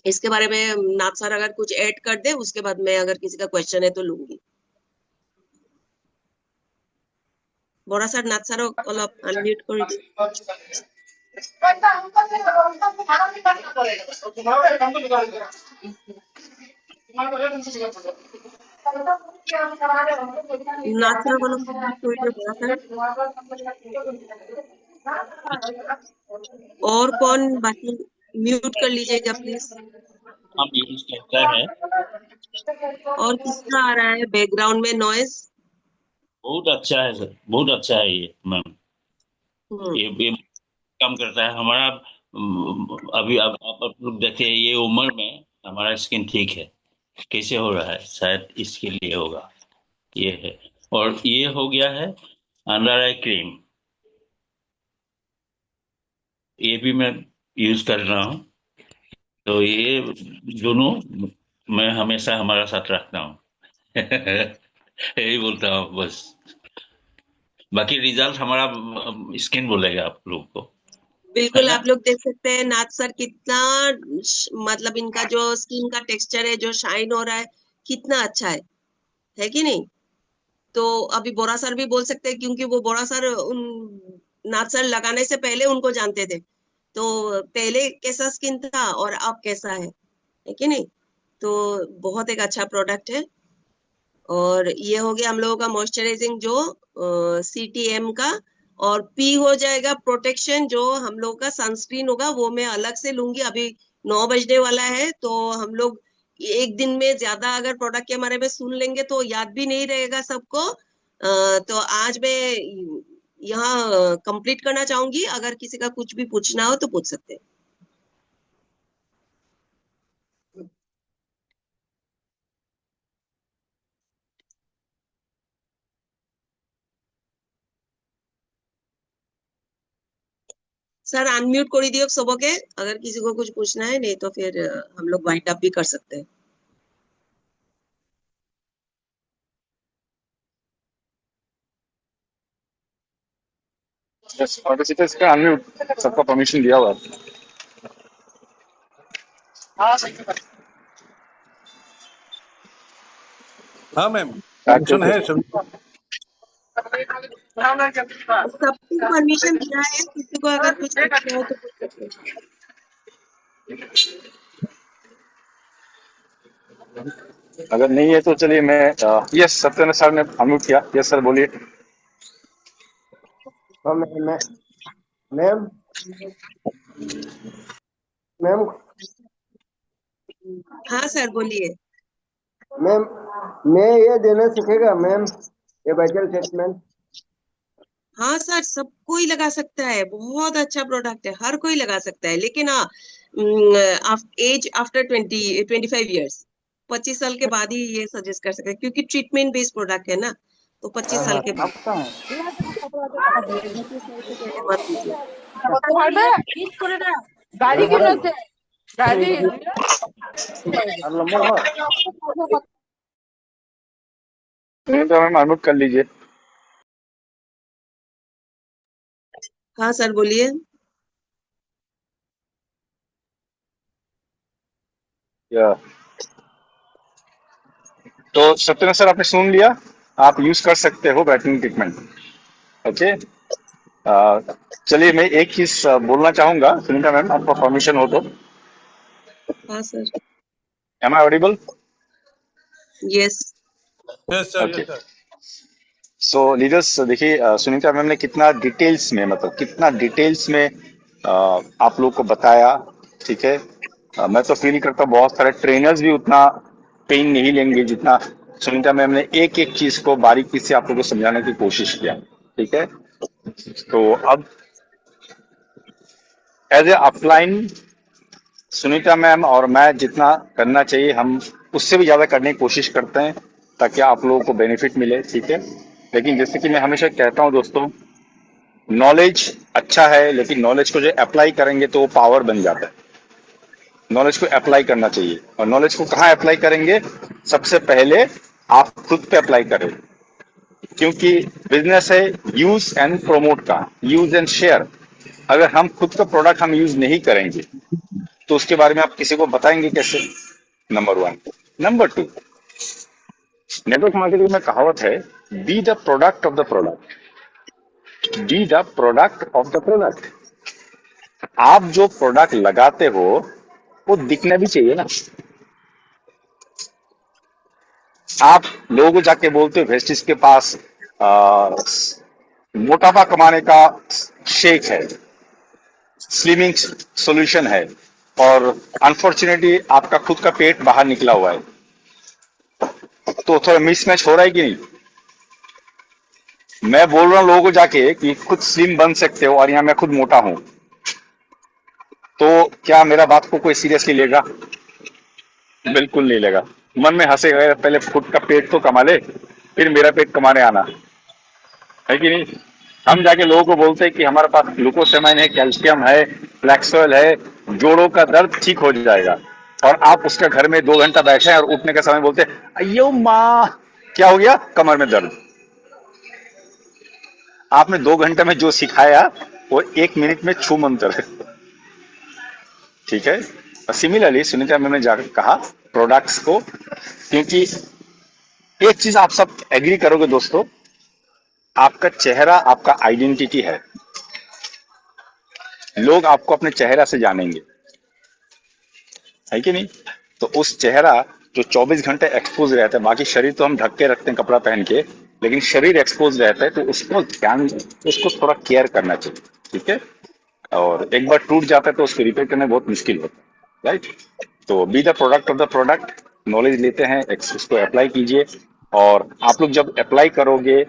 इसके बारे में नाथ सर अगर कुछ ऐड कर दे, उसके बाद मैं अगर किसी का क्वेश्चन है तो लूंगी। বড়া স্যার, নাথ স্যারও অলপ আনমিউট কৰি দিন। নাথ স্যারক অলপ আনমিউট কৰি দিও বড়া স্যার। और कौन बाकी म्यूट कर लीजिएगा प्लीज। हम यूज करता है। और किसका आ रहा है बैकग्राउंड में नॉइज? बहुत अच्छा है सर, बहुत अच्छा है ये मैम। ये काम करता है हमारा। अभी अब आप लोग देखिए, ये उम्र में हमारा स्किन ठीक है, कैसे हो रहा है, शायद इसके लिए होगा, ये है। और ये हो गया है अंडर आई क्रीम, ये भी मैं यूज कर रहा हूँ। तो ये दोनों मैं हमेशा हमारा साथ रखता हूँ। यही बोलता हूँ बस, बाकी रिजल्ट हमारा स्किन बोलेगा आप लोग को। बिल्कुल, आप लोग देख सकते हैं नाथ सर कितना मतलब इनका जो स्किन का टेक्सचर है, जो शाइन हो रहा है, कितना अच्छा है कि नहीं। तो अभी बोरा सर भी बोल सकते हैं, क्योंकि वो बोरा सर उन नाथ सर लगाने से पहले उनको जानते थे, तो पहले कैसा स्किन था और अब कैसा है कि नहीं। तो बहुत एक अच्छा प्रोडक्ट है। और ये हो गया हम लोगों का मॉइस्चराइजिंग जो CTM का, और पी हो जाएगा प्रोटेक्शन, जो हम लोगों का सनस्क्रीन होगा वो मैं अलग से लूंगी। अभी 9 बजने वाला है, तो हम लोग एक दिन में ज्यादा अगर प्रोडक्ट के बारे में सुन लेंगे तो याद भी नहीं रहेगा सबको। तो आज मैं यहाँ कंप्लीट करना चाहूंगी, अगर किसी का कुछ भी पूछना हो तो पूछ सकते हैं। सर अनम्यूट कर दियो सबके, अगर किसी को कुछ पूछना है, नहीं तो फिर हम लोग वाइंड अप भी कर सकते हैं। पार्टिसिपेंट्स का अनम्यूट सबका परमिशन दिया हुआ है। हाँ मैम, ऑप्शन है सब। सबको परमिशन दिया है, किसी को अगर कुछ पूछना हो तो पूछ सकते हैं। अगर नहीं है तो चलिए मैं यस सत्येंद्र सर ने अनम्यूट किया। यस सर बोलिए। मैम मैम हाँ सर बोलिए। मैम मैं ये देना सीखेगा मैम, ये वाइटल स्टेटमेंट। हाँ सर, सब कोई लगा सकता है, बहुत अच्छा प्रोडक्ट है, हर कोई लगा सकता है, लेकिन हाँ एज आफ्टर 25 ईयर्स, 25 साल के बाद ही ये सजेस्ट कर सकते हैं, क्योंकि ट्रीटमेंट बेस्ड प्रोडक्ट है ना, तो 25 साल के बाद। 25 साल से पहले मत लीजिए। गाड़ी की गाड़ी तो मैम अनम्यूट कर लीजिए। हाँ सर बोलिए। या तो सत्येंद्र सर आपने सुन लिया, आप यूज कर सकते हो बैटरी ट्रीटमेंट। ओके, चलिए मैं एक चीज बोलना चाहूंगा सुनीता मैम, आपका परमिशन हो तो। हाँ sir. Am I audible? Yes. Yes sir, okay. Yes sir. So leaders देखिए, सुनीता मैम ने कितना डिटेल्स में, मतलब कितना डिटेल्स में आप लोग को बताया। ठीक है, मैं तो फील करता हूँ बहुत सारे ट्रेनर्स भी उतना पेन नहीं लेंगे जितना सुनीता मैम ने एक एक चीज को बारीकी से आप लोग को समझाने की कोशिश किया। ठीक है, तो अब as a upline Sunita ma'am और मैं जितना करना चाहिए हम उससे भी ज्यादा करने की कोशिश करते हैं ताकि आप लोगों को बेनिफिट मिले। ठीक है, लेकिन जैसे कि मैं हमेशा कहता हूं दोस्तों, नॉलेज अच्छा है लेकिन नॉलेज को जो अप्लाई करेंगे तो वो पावर बन जाता है। नॉलेज को अप्लाई करना चाहिए, और नॉलेज को कहाँ अप्लाई करेंगे? सबसे पहले आप खुद पे अप्लाई करें, क्योंकि बिजनेस है यूज एंड प्रोमोट का, यूज एंड शेयर। अगर हम खुद का प्रोडक्ट हम यूज नहीं करेंगे तो उसके बारे में आप किसी को बताएंगे कैसे? नंबर 1। नंबर 2, नेटवर्क मार्केटिंग में कहावत है, be the product of the product. Be the product of the product. आप जो प्रोडक्ट लगाते हो वो दिखना भी चाहिए ना। आप लोगों को जाके बोलते हो वेस्टिज के पास मोटापा कमाने का शेक है, स्लिमिंग सॉल्यूशन है, और अनफॉर्चुनेटली आपका खुद का पेट बाहर निकला हुआ है, तो थोड़ा मिसमैच हो रहा है कि नहीं? मैं बोल रहा हूं लोगों को जाके कि खुद स्लिम बन सकते हो और यहां मैं खुद मोटा हूं, तो क्या मेरा बात को कोई सीरियसली लेगा? बिल्कुल नहीं लेगा, मन में हंसेगा, पहले खुद का पेट तो कमा ले फिर मेरा पेट कमाने आना, है कि नहीं? हम जाके लोगों को बोलते हैं कि हमारे पास ग्लूकोसामाइन है, कैल्शियम है, फ्लैक्सोइल है, जोड़ों का दर्द ठीक हो जाएगा, और आप उसके घर में 2 घंटा बैठे हैं और उठने के समय बोलते हैं अयो माँ क्या हो गया? कमर में दर्द। आपने 2 घंटे में जो सिखाया वो 1 मिनट में छू मंत्र है। ठीक है, सिमिलरली सुनीता मैम ने जाकर कहा प्रोडक्ट्स को, क्योंकि एक चीज आप सब एग्री करोगे दोस्तों, आपका चेहरा आपका आइडेंटिटी है। लोग आपको अपने चेहरा से जानेंगे, है कि नहीं? तो उस चेहरा जो 24 घंटे एक्सपोज रहता है, बाकी शरीर तो हम ढक के रखते हैं कपड़ा पहन के, लेकिन शरीर एक्सपोज रहता है, तो उसको ध्यान, उसको थोड़ा केयर करना चाहिए। ठीक है, और एक बार टूट जाता है तो उसको रिपेयर करना बहुत मुश्किल होता है, राइट? तो be the product of the product. Knowledge लेते हैं, उसको अप्लाई कीजिए, और आप लोग जब अप्लाई करोगे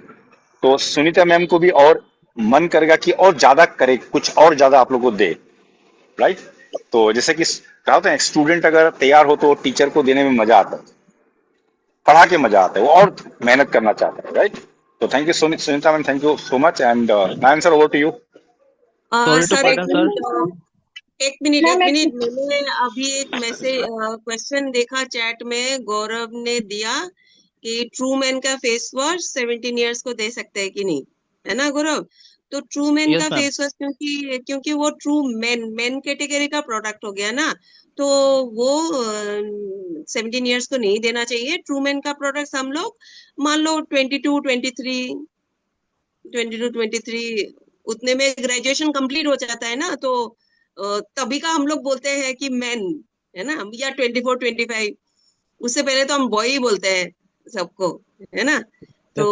तो सुनीता मैम को भी और मन करेगा कि और ज्यादा करे, कुछ और ज्यादा आप लोग को दे, राइट? तो जैसे कि क्या होता है, स्टूडेंट अगर तैयार हो तो टीचर को देने में मजा आता है, पढ़ा के मजा आता है, वो और मेहनत करना चाहता है, राइट? तो thank you Sunita ma'am, thank you so much, and Nayan sir over to you. Sir एक मिनट मैम, मैंने अभी एक मैसेज क्वेश्चन देखा चैट में, गौरव ने दिया कि ट्रू मैन का फेस वॉश 17 इयर्स को दे सकते हैं कि नहीं, है ना गौरव? तो ट्रू मैन Yes, का ma'am. फेस वॉश क्योंकि वो ट्रू मैन कैटेगरी का प्रोडक्ट हो गया ना, तो वो 17 ईयर्स को नहीं देना चाहिए। ट्रूमेन का प्रोडक्ट्स हम लोग मान लो 22-23 उतने में ग्रेजुएशन कंप्लीट हो जाता है ना, तो तभी का हम लोग बोलते हैं कि मैन, है ना, या 24-25, उससे पहले तो हम बॉय ही बोलते हैं सबको, है ना। तो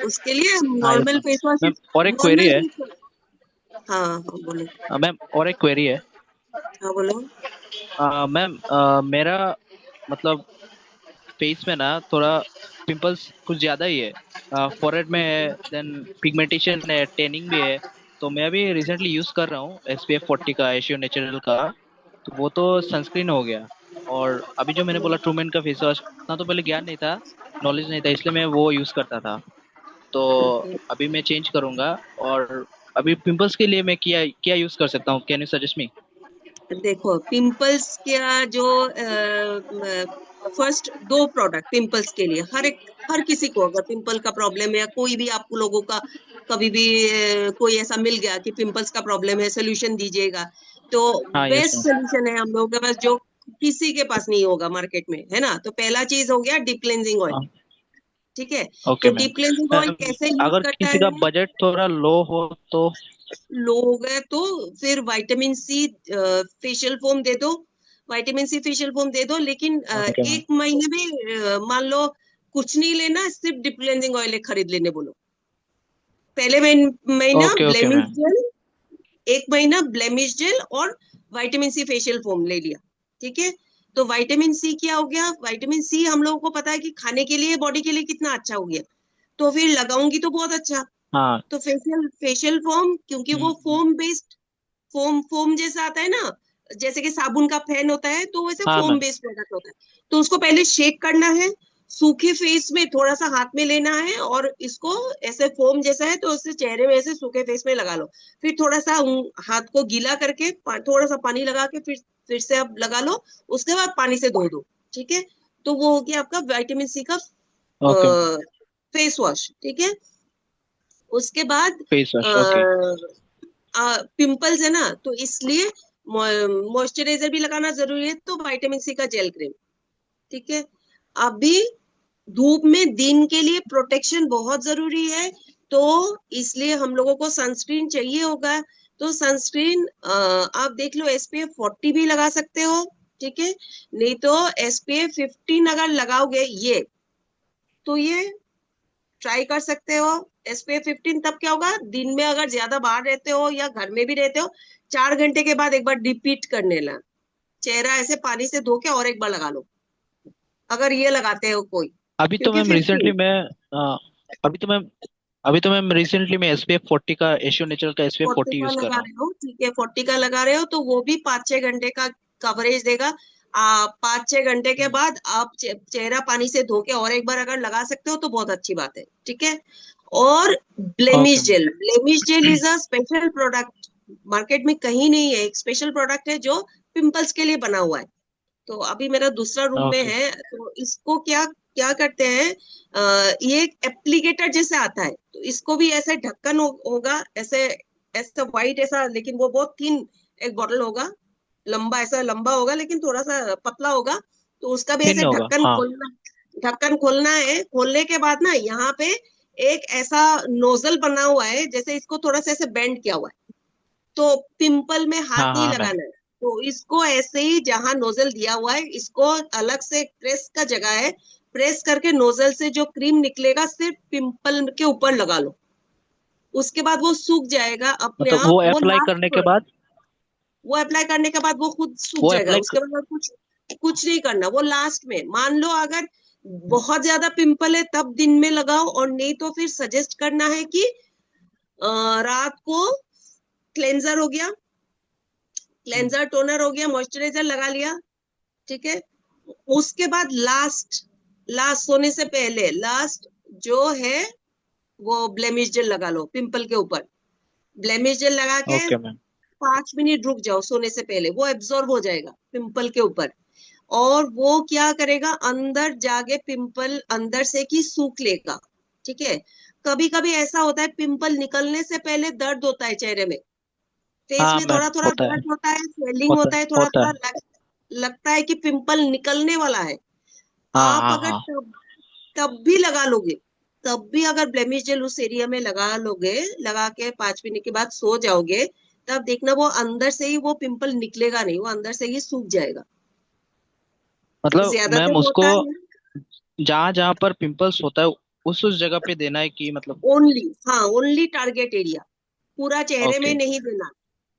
उसके लिए हाँ normal yes face wash, ma'am. और एक क्वेरी है हाँ हाँ बोलो, मैम, और एक क्वेरी है हाँ बोलो। मैम। मेरा मतलब फेस में ना थोड़ा पिंपल्स कुछ ज्यादा ही है, फोrehead में है, देन पिगमेंटेशन है, टैनिंग भी है। तो मैं अभी रिसेंटली यूज कर रहा हूँ SPF 40 का, एशियो नेचुरल का। तो वो तो सनस्क्रीन हो गया। और अभी जो मैंने बोला ट्रूमेन का फेस वॉश, उतना तो पहले ज्ञान नहीं था, नॉलेज नहीं था, इसलिए मैं वो यूज करता था। तो अभी मैं चेंज करूंगा। और अभी पिंपल्स के लिए मैं क्या क्या यूज कर सकता हूँ, कैन यू सजेस्ट मी? देखो पिंपल्स का जो फर्स्ट दो प्रोडक्ट पिंपल्स के लिए, हर किसी को अगर पिंपल का प्रॉब्लम है, या कोई भी आप लोगों का कभी भी कोई ऐसा मिल गया कि पिंपल्स का प्रॉब्लम है, सोल्यूशन दीजिएगा, तो हाँ यस बेस्ट मैम। सोल्यूशन है हम लोगों के पास, जो किसी के पास नहीं होगा मार्केट में, है ना। तो पहला चीज हो गया डीप क्लेंजिंग ऑयल, ठीक है। ओके तो ma'am. Deep cleansing oil ma'am कैसे यूज अगर करता किसी का है, बजट थोड़ा लो हो तो? लोग है तो फिर विटामिन सी फेशियल फोम दे दो, विटामिन सी फेशियल फोम दे दो, लेकिन ओके मैम। एक महीने में मान लो कुछ नहीं लेना, सिर्फ डिप क्लेंजिंग ऑयल एक खरीद लेने बोलो। पहले महीना okay okay blemish ma'am. Gel, एक महीना ब्लेमिश जेल और विटामिन सी फेशियल फोम ले लिया, ठीक है। तो विटामिन सी क्या हो गया, विटामिन सी हम लोगों को पता है कि खाने के लिए बॉडी के लिए कितना अच्छा हो गया, तो फिर लगाऊंगी तो बहुत अच्छा। हाँ। तो फेशियल फेशियल फोम, क्योंकि वो फोम बेस्ड, फोम फोम जैसा आता है ना, जैसे कि साबुन का फैन होता है, तो वैसे हाँ फोम मैम। बेस्ड प्रोडक्ट होता है। तो उसको पहले शेक करना है, सूखे फेस में थोड़ा सा हाथ में लेना है, और इसको ऐसे फोम जैसा है तो उससे चेहरे में ऐसे सूखे फेस में लगा लो। फिर थोड़ा सा हाथ को गीला करके थोड़ा सा पानी लगा के फिर से आप लगा लो, उसके बाद पानी से धो दो, ठीक है। तो वो हो गया आपका विटामिन सी का ओके। फेस वॉश, ठीक है। उसके बाद फेस वॉश ओके। पिंपल्स है ना, तो इसलिए मॉइस्चराइजर भी लगाना जरूरी है, तो विटामिन सी का जेल क्रीम, ठीक है। अभी धूप में दिन के लिए प्रोटेक्शन बहुत जरूरी है, तो इसलिए हम लोगों को सनस्क्रीन चाहिए होगा। तो सनस्क्रीन आप देख लो, SPF 40 भी लगा सकते हो, ठीक है। नहीं तो SPF 15 अगर लगाओगे ये, तो ये ट्राई कर सकते हो। SPF 15 तब क्या होगा, दिन में अगर ज्यादा बाहर रहते हो या घर में भी रहते हो, 4 घंटे के बाद एक बार रिपीट करने ला, चेहरा ऐसे पानी से धो के और एक बार लगा लो, अगर ये लगाते हो कोई, अभी तो क्योंकि मैम रिसेंटली 15 मैं अ, अभी तो मैम अभी तो मैम रिसेंटली मैं SPF 40 का, एशियो नेचुरल का SPF 40 40 का यूज कर लगा रहा हूँ। रहे हो, ठीक है, 40 का लगा रहे हो, तो वो भी 5-6 घंटे का कवरेज देगा। 5-6 घंटे के बाद आप चेहरा पानी से धो के और एक बार अगर लगा सकते हो तो बहुत अच्छी बात है, ठीक है। और okay ma'am. Blemish gel is a special product, market में कहीं नहीं है, एक स्पेशल प्रोडक्ट है जो पिंपल्स के लिए बना हुआ है। तो अभी मेरा दूसरा रूम में ओके। है, तो इसको क्या क्या करते हैं, ये एक एप्लीकेटर जैसे आता है, तो इसको भी ऐसे ढक्कन होगा, ऐसे ऐसा व्हाइट ऐसा, लेकिन वो बहुत थिन एक बॉटल होगा, लंबा ऐसा लंबा होगा लेकिन थोड़ा सा पतला होगा। तो उसका भी थिन ऐसे होगा हाँ। ढक्कन खोलना है। खोलने के बाद ना यहाँ पे एक ऐसा नोजल बना हुआ है, जैसे इसको थोड़ा सा ऐसे बेंड किया हुआ है, तो पिंपल में हाथ हाँ नहीं हाँ मैम। लगाना है। तो इसको ऐसे ही जहां नोजल दिया हुआ है, इसको अलग से प्रेस का जगह है, प्रेस करके नोजल से जो क्रीम निकलेगा सिर्फ पिंपल के ऊपर लगा लो, उसके बाद वो सूख जाएगा अपने मतलब आप, वो वो अप्लाई करने के लास्ट, बाद? वो अप्लाई करने के बाद वो खुद सूख वो जाएगा, अप्लाई उसके बाद कुछ कुछ नहीं करना। वो लास्ट में, मान लो अगर बहुत ज्यादा पिंपल है तब दिन में लगाओ, और नहीं तो फिर सजेस्ट करना है कि रात को क्लेंजर हो गया, क्लेंजर टोनर हो गया, मॉइस्चराइजर लगा लिया, ठीक है। उसके बाद लास्ट लास्ट सोने से पहले लास्ट जो है वो ब्लेमिश जेल लगा लो पिंपल के ऊपर। ब्लेमिश जेल लगा के ओके मैम। 5 मिनट रुक जाओ सोने से पहले, वो एब्जॉर्ब हो जाएगा पिंपल के ऊपर, और वो क्या करेगा, अंदर जाके पिंपल अंदर से की सूख लेगा, ठीक है। कभी कभी ऐसा होता है पिंपल निकलने से पहले दर्द होता है चेहरे में, फेस हाँ में मैम थोड़ा थोड़ा होता है। दर्द होता है, स्वेलिंग होता है थोड़ा होता थोड़ा, है। लगता है कि पिंपल निकलने वाला है, हाँ आप हाँ अगर हाँ तब भी लगा लोगे, तब भी अगर ब्लेमिश जेल उस एरिया में लगा लोगे, लगा के 5 मिनट के बाद सो जाओगे, तब देखना वो अंदर से ही वो पिंपल निकलेगा नहीं, वो अंदर से ही सूख जाएगा। मतलब मैम ज्यादातर उसको होता है जहाँ जहाँ पर पिंपल्स होता है उस जगह पे देना है कि मतलब। ओनली, हाँ ओनली टारगेट एरिया, पूरा चेहरे में ओके नहीं देना,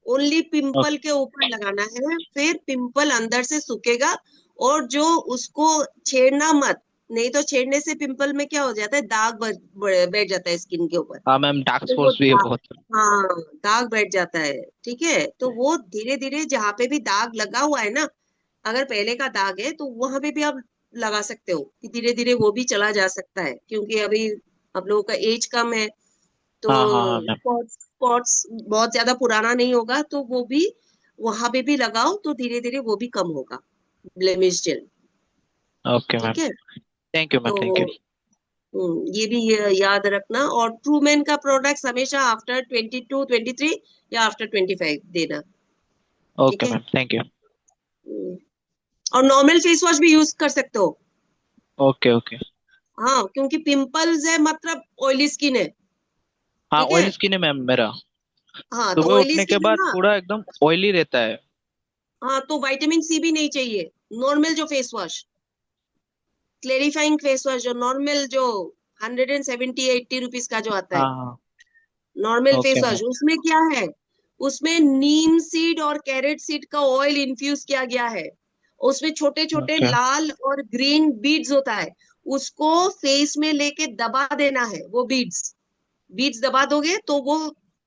ओनली पिंपल ओके के ऊपर लगाना है, फिर पिंपल अंदर से सूखेगा। और जो उसको छेड़ना मत, नहीं तो छेड़ने से पिंपल में क्या हो जाता है, दाग बैठ जाता है स्किन के ऊपर। हाँ मैम, डार्क तो वो स्पॉट्स भी है बहुत। हाँ दाग बैठ जाता है, ठीक है। तो वो धीरे धीरे जहाँ पे भी दाग लगा हुआ है ना, अगर पहले का दाग है तो वहां पे भी आप लगा सकते हो, कि धीरे धीरे वो भी चला जा सकता है, क्योंकि अभी आप लोगों का एज कम है, तो हाँ हाँ हाँ मैम। स्पॉट्स बहुत ज्यादा पुराना नहीं होगा, तो वो भी वहां पे भी लगाओ, तो धीरे धीरे वो भी कम होगा, ब्लेमिश जेल। ओके मैम, ठीक है, थैंक यू मैम, थैंक तो यू। ये भी याद रखना। और ट्रूमेन का प्रोडक्ट्स हमेशा आफ्टर 22-23 या आफ्टर 25 देना। ठीक ओके है। Ma'am, thank you. और नॉर्मल फेस वॉश भी यूज कर सकते हो। Okay okay. हाँ, क्योंकि पिंपल्स है मतलब ऑयली स्किन है। हाँ, ठीक ऑयल है, स्किन है मैम मेरा। हाँ तो सुबह ऑयली उठने के स्किन है बाद ना, पूरा एकदम ऑयली रहता है। हाँ तो विटामिन सी भी नहीं चाहिए। नॉर्मल जो face wash, clarifying face wash, जो नॉर्मल जो 170-80 रुपीज का जो आता है, हाँ हाँ। Normal okay face ma'am. Wash, उसमें क्या है, उसमें नीम सीड और कैरेट सीड का ऑयल इन्फ्यूज किया गया है। उसमें छोटे छोटे ओके लाल और ग्रीन बीड्स होता है, उसको फेस में लेके दबा देना है। वो बीड्स बीड्स दबा दोगे तो वो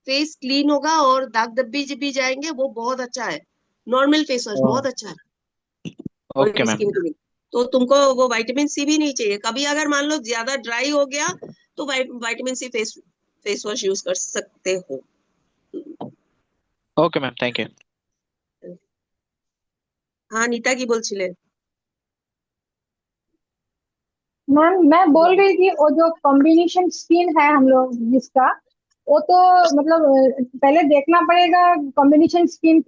फेस क्लीन होगा और दाग धब्बे भी जाएंगे। वो बहुत अच्छा है, नॉर्मल फेस वॉश बहुत अच्छा है ओके ऑयली मैम। स्किन के लिए। तो तुमको वो विटामिन सी भी नहीं चाहिए। कभी अगर मान लो ज्यादा ड्राई हो गया, तो vitamin C face wash use कर सकते हो। Okay ma'am, thank you. हाँ नीता की बोलছিলে। मैम मैं बोल रही थी वो जो कॉम्बिनेशन स्किन है हम लोग जिसका, वो तो मतलब पहले देखना पड़ेगा कॉम्बिनेशन स्किन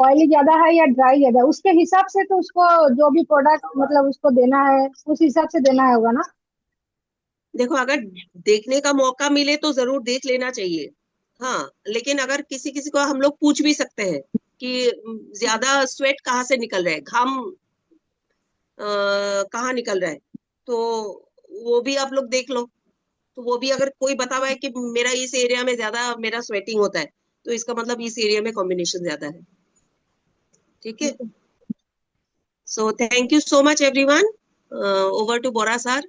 ऑयली ज्यादा है या ड्राई ज्यादा है, उसके हिसाब से तो उसको जो भी प्रोडक्ट मतलब उसको देना है उस हिसाब से देना होगा ना। देखो, अगर देखने का मौका मिले तो जरूर देख लेना चाहिए। हाँ, लेकिन अगर किसी किसी को हम लोग पूछ भी सकते हैं कि ज्यादा स्वेट कहाँ से निकल रहा है, घाम कहाँ निकल रहा है, तो वो भी आप लोग देख लो। तो वो भी अगर कोई बता हुआ है कि मेरा इस एरिया में ज्यादा मेरा स्वेटिंग होता है, तो इसका मतलब इस एरिया में कॉम्बिनेशन ज्यादा है। ठीक है। So thank you so much everyone. Over to Bora sir.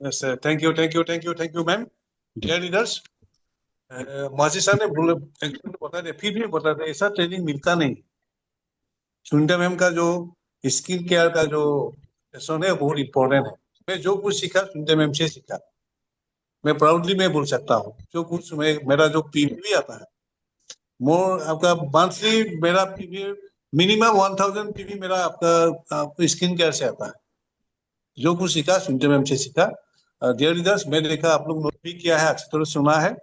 Yes thank you thank you thank you thank you ma'am. Dear leaders, Maji sir ने बता दिया, फिर भी बता दिया, ऐसा ट्रेनिंग मिलता नहीं। सुनीता मैम का जो स्किन केयर का जो सेशन है बहुत इंपॉर्टेंट है। मैं जो कुछ सीखा सुनीता मैम से सीखा, मैं प्राउडली मैं बोल सकता हूँ। जो कुछ मेरा जो पीवी आता है, मोर आपका मंथली मेरा पीवी मिनिमम 1000 पीवी मेरा आपका स्किन केयर से आता है। जो कुछ सीखा सुनीता मैम से सीखा। डियर लीडर्स, मैंने देखा आप लोग नोट भी किया है, अच्छी तरह सुना है,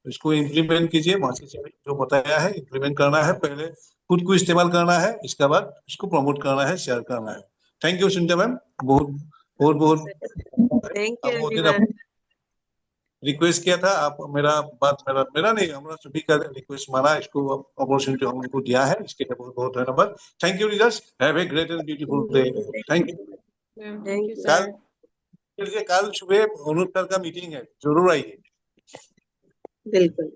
इसको इम्प्लीमेंट कीजिए। मासी से जो बताया है इम्प्लीमेंट करना है, पहले खुद को इस्तेमाल करना है, इसके बाद इसको प्रमोट करना है, शेयर करना है। थैंक यू सुनीता मैम, बहुत बहुत बहुत। थैंक यू अब वो दिन एवरीवन। रिक्वेस्ट किया था आप, मेरा बात मेरा मेरा नहीं, हमारा सभी का रिक्वेस्ट माना, इसको अपॉर्चुनिटी हमको दिया है, इसके लिए बहुत बहुत धन्यवाद। Thank you leaders, have a great and beautiful day. Thank you. Thank you कल सर। कल सुबह अनुज सर का मीटिंग है, जरूर आइए। बिल्कुल।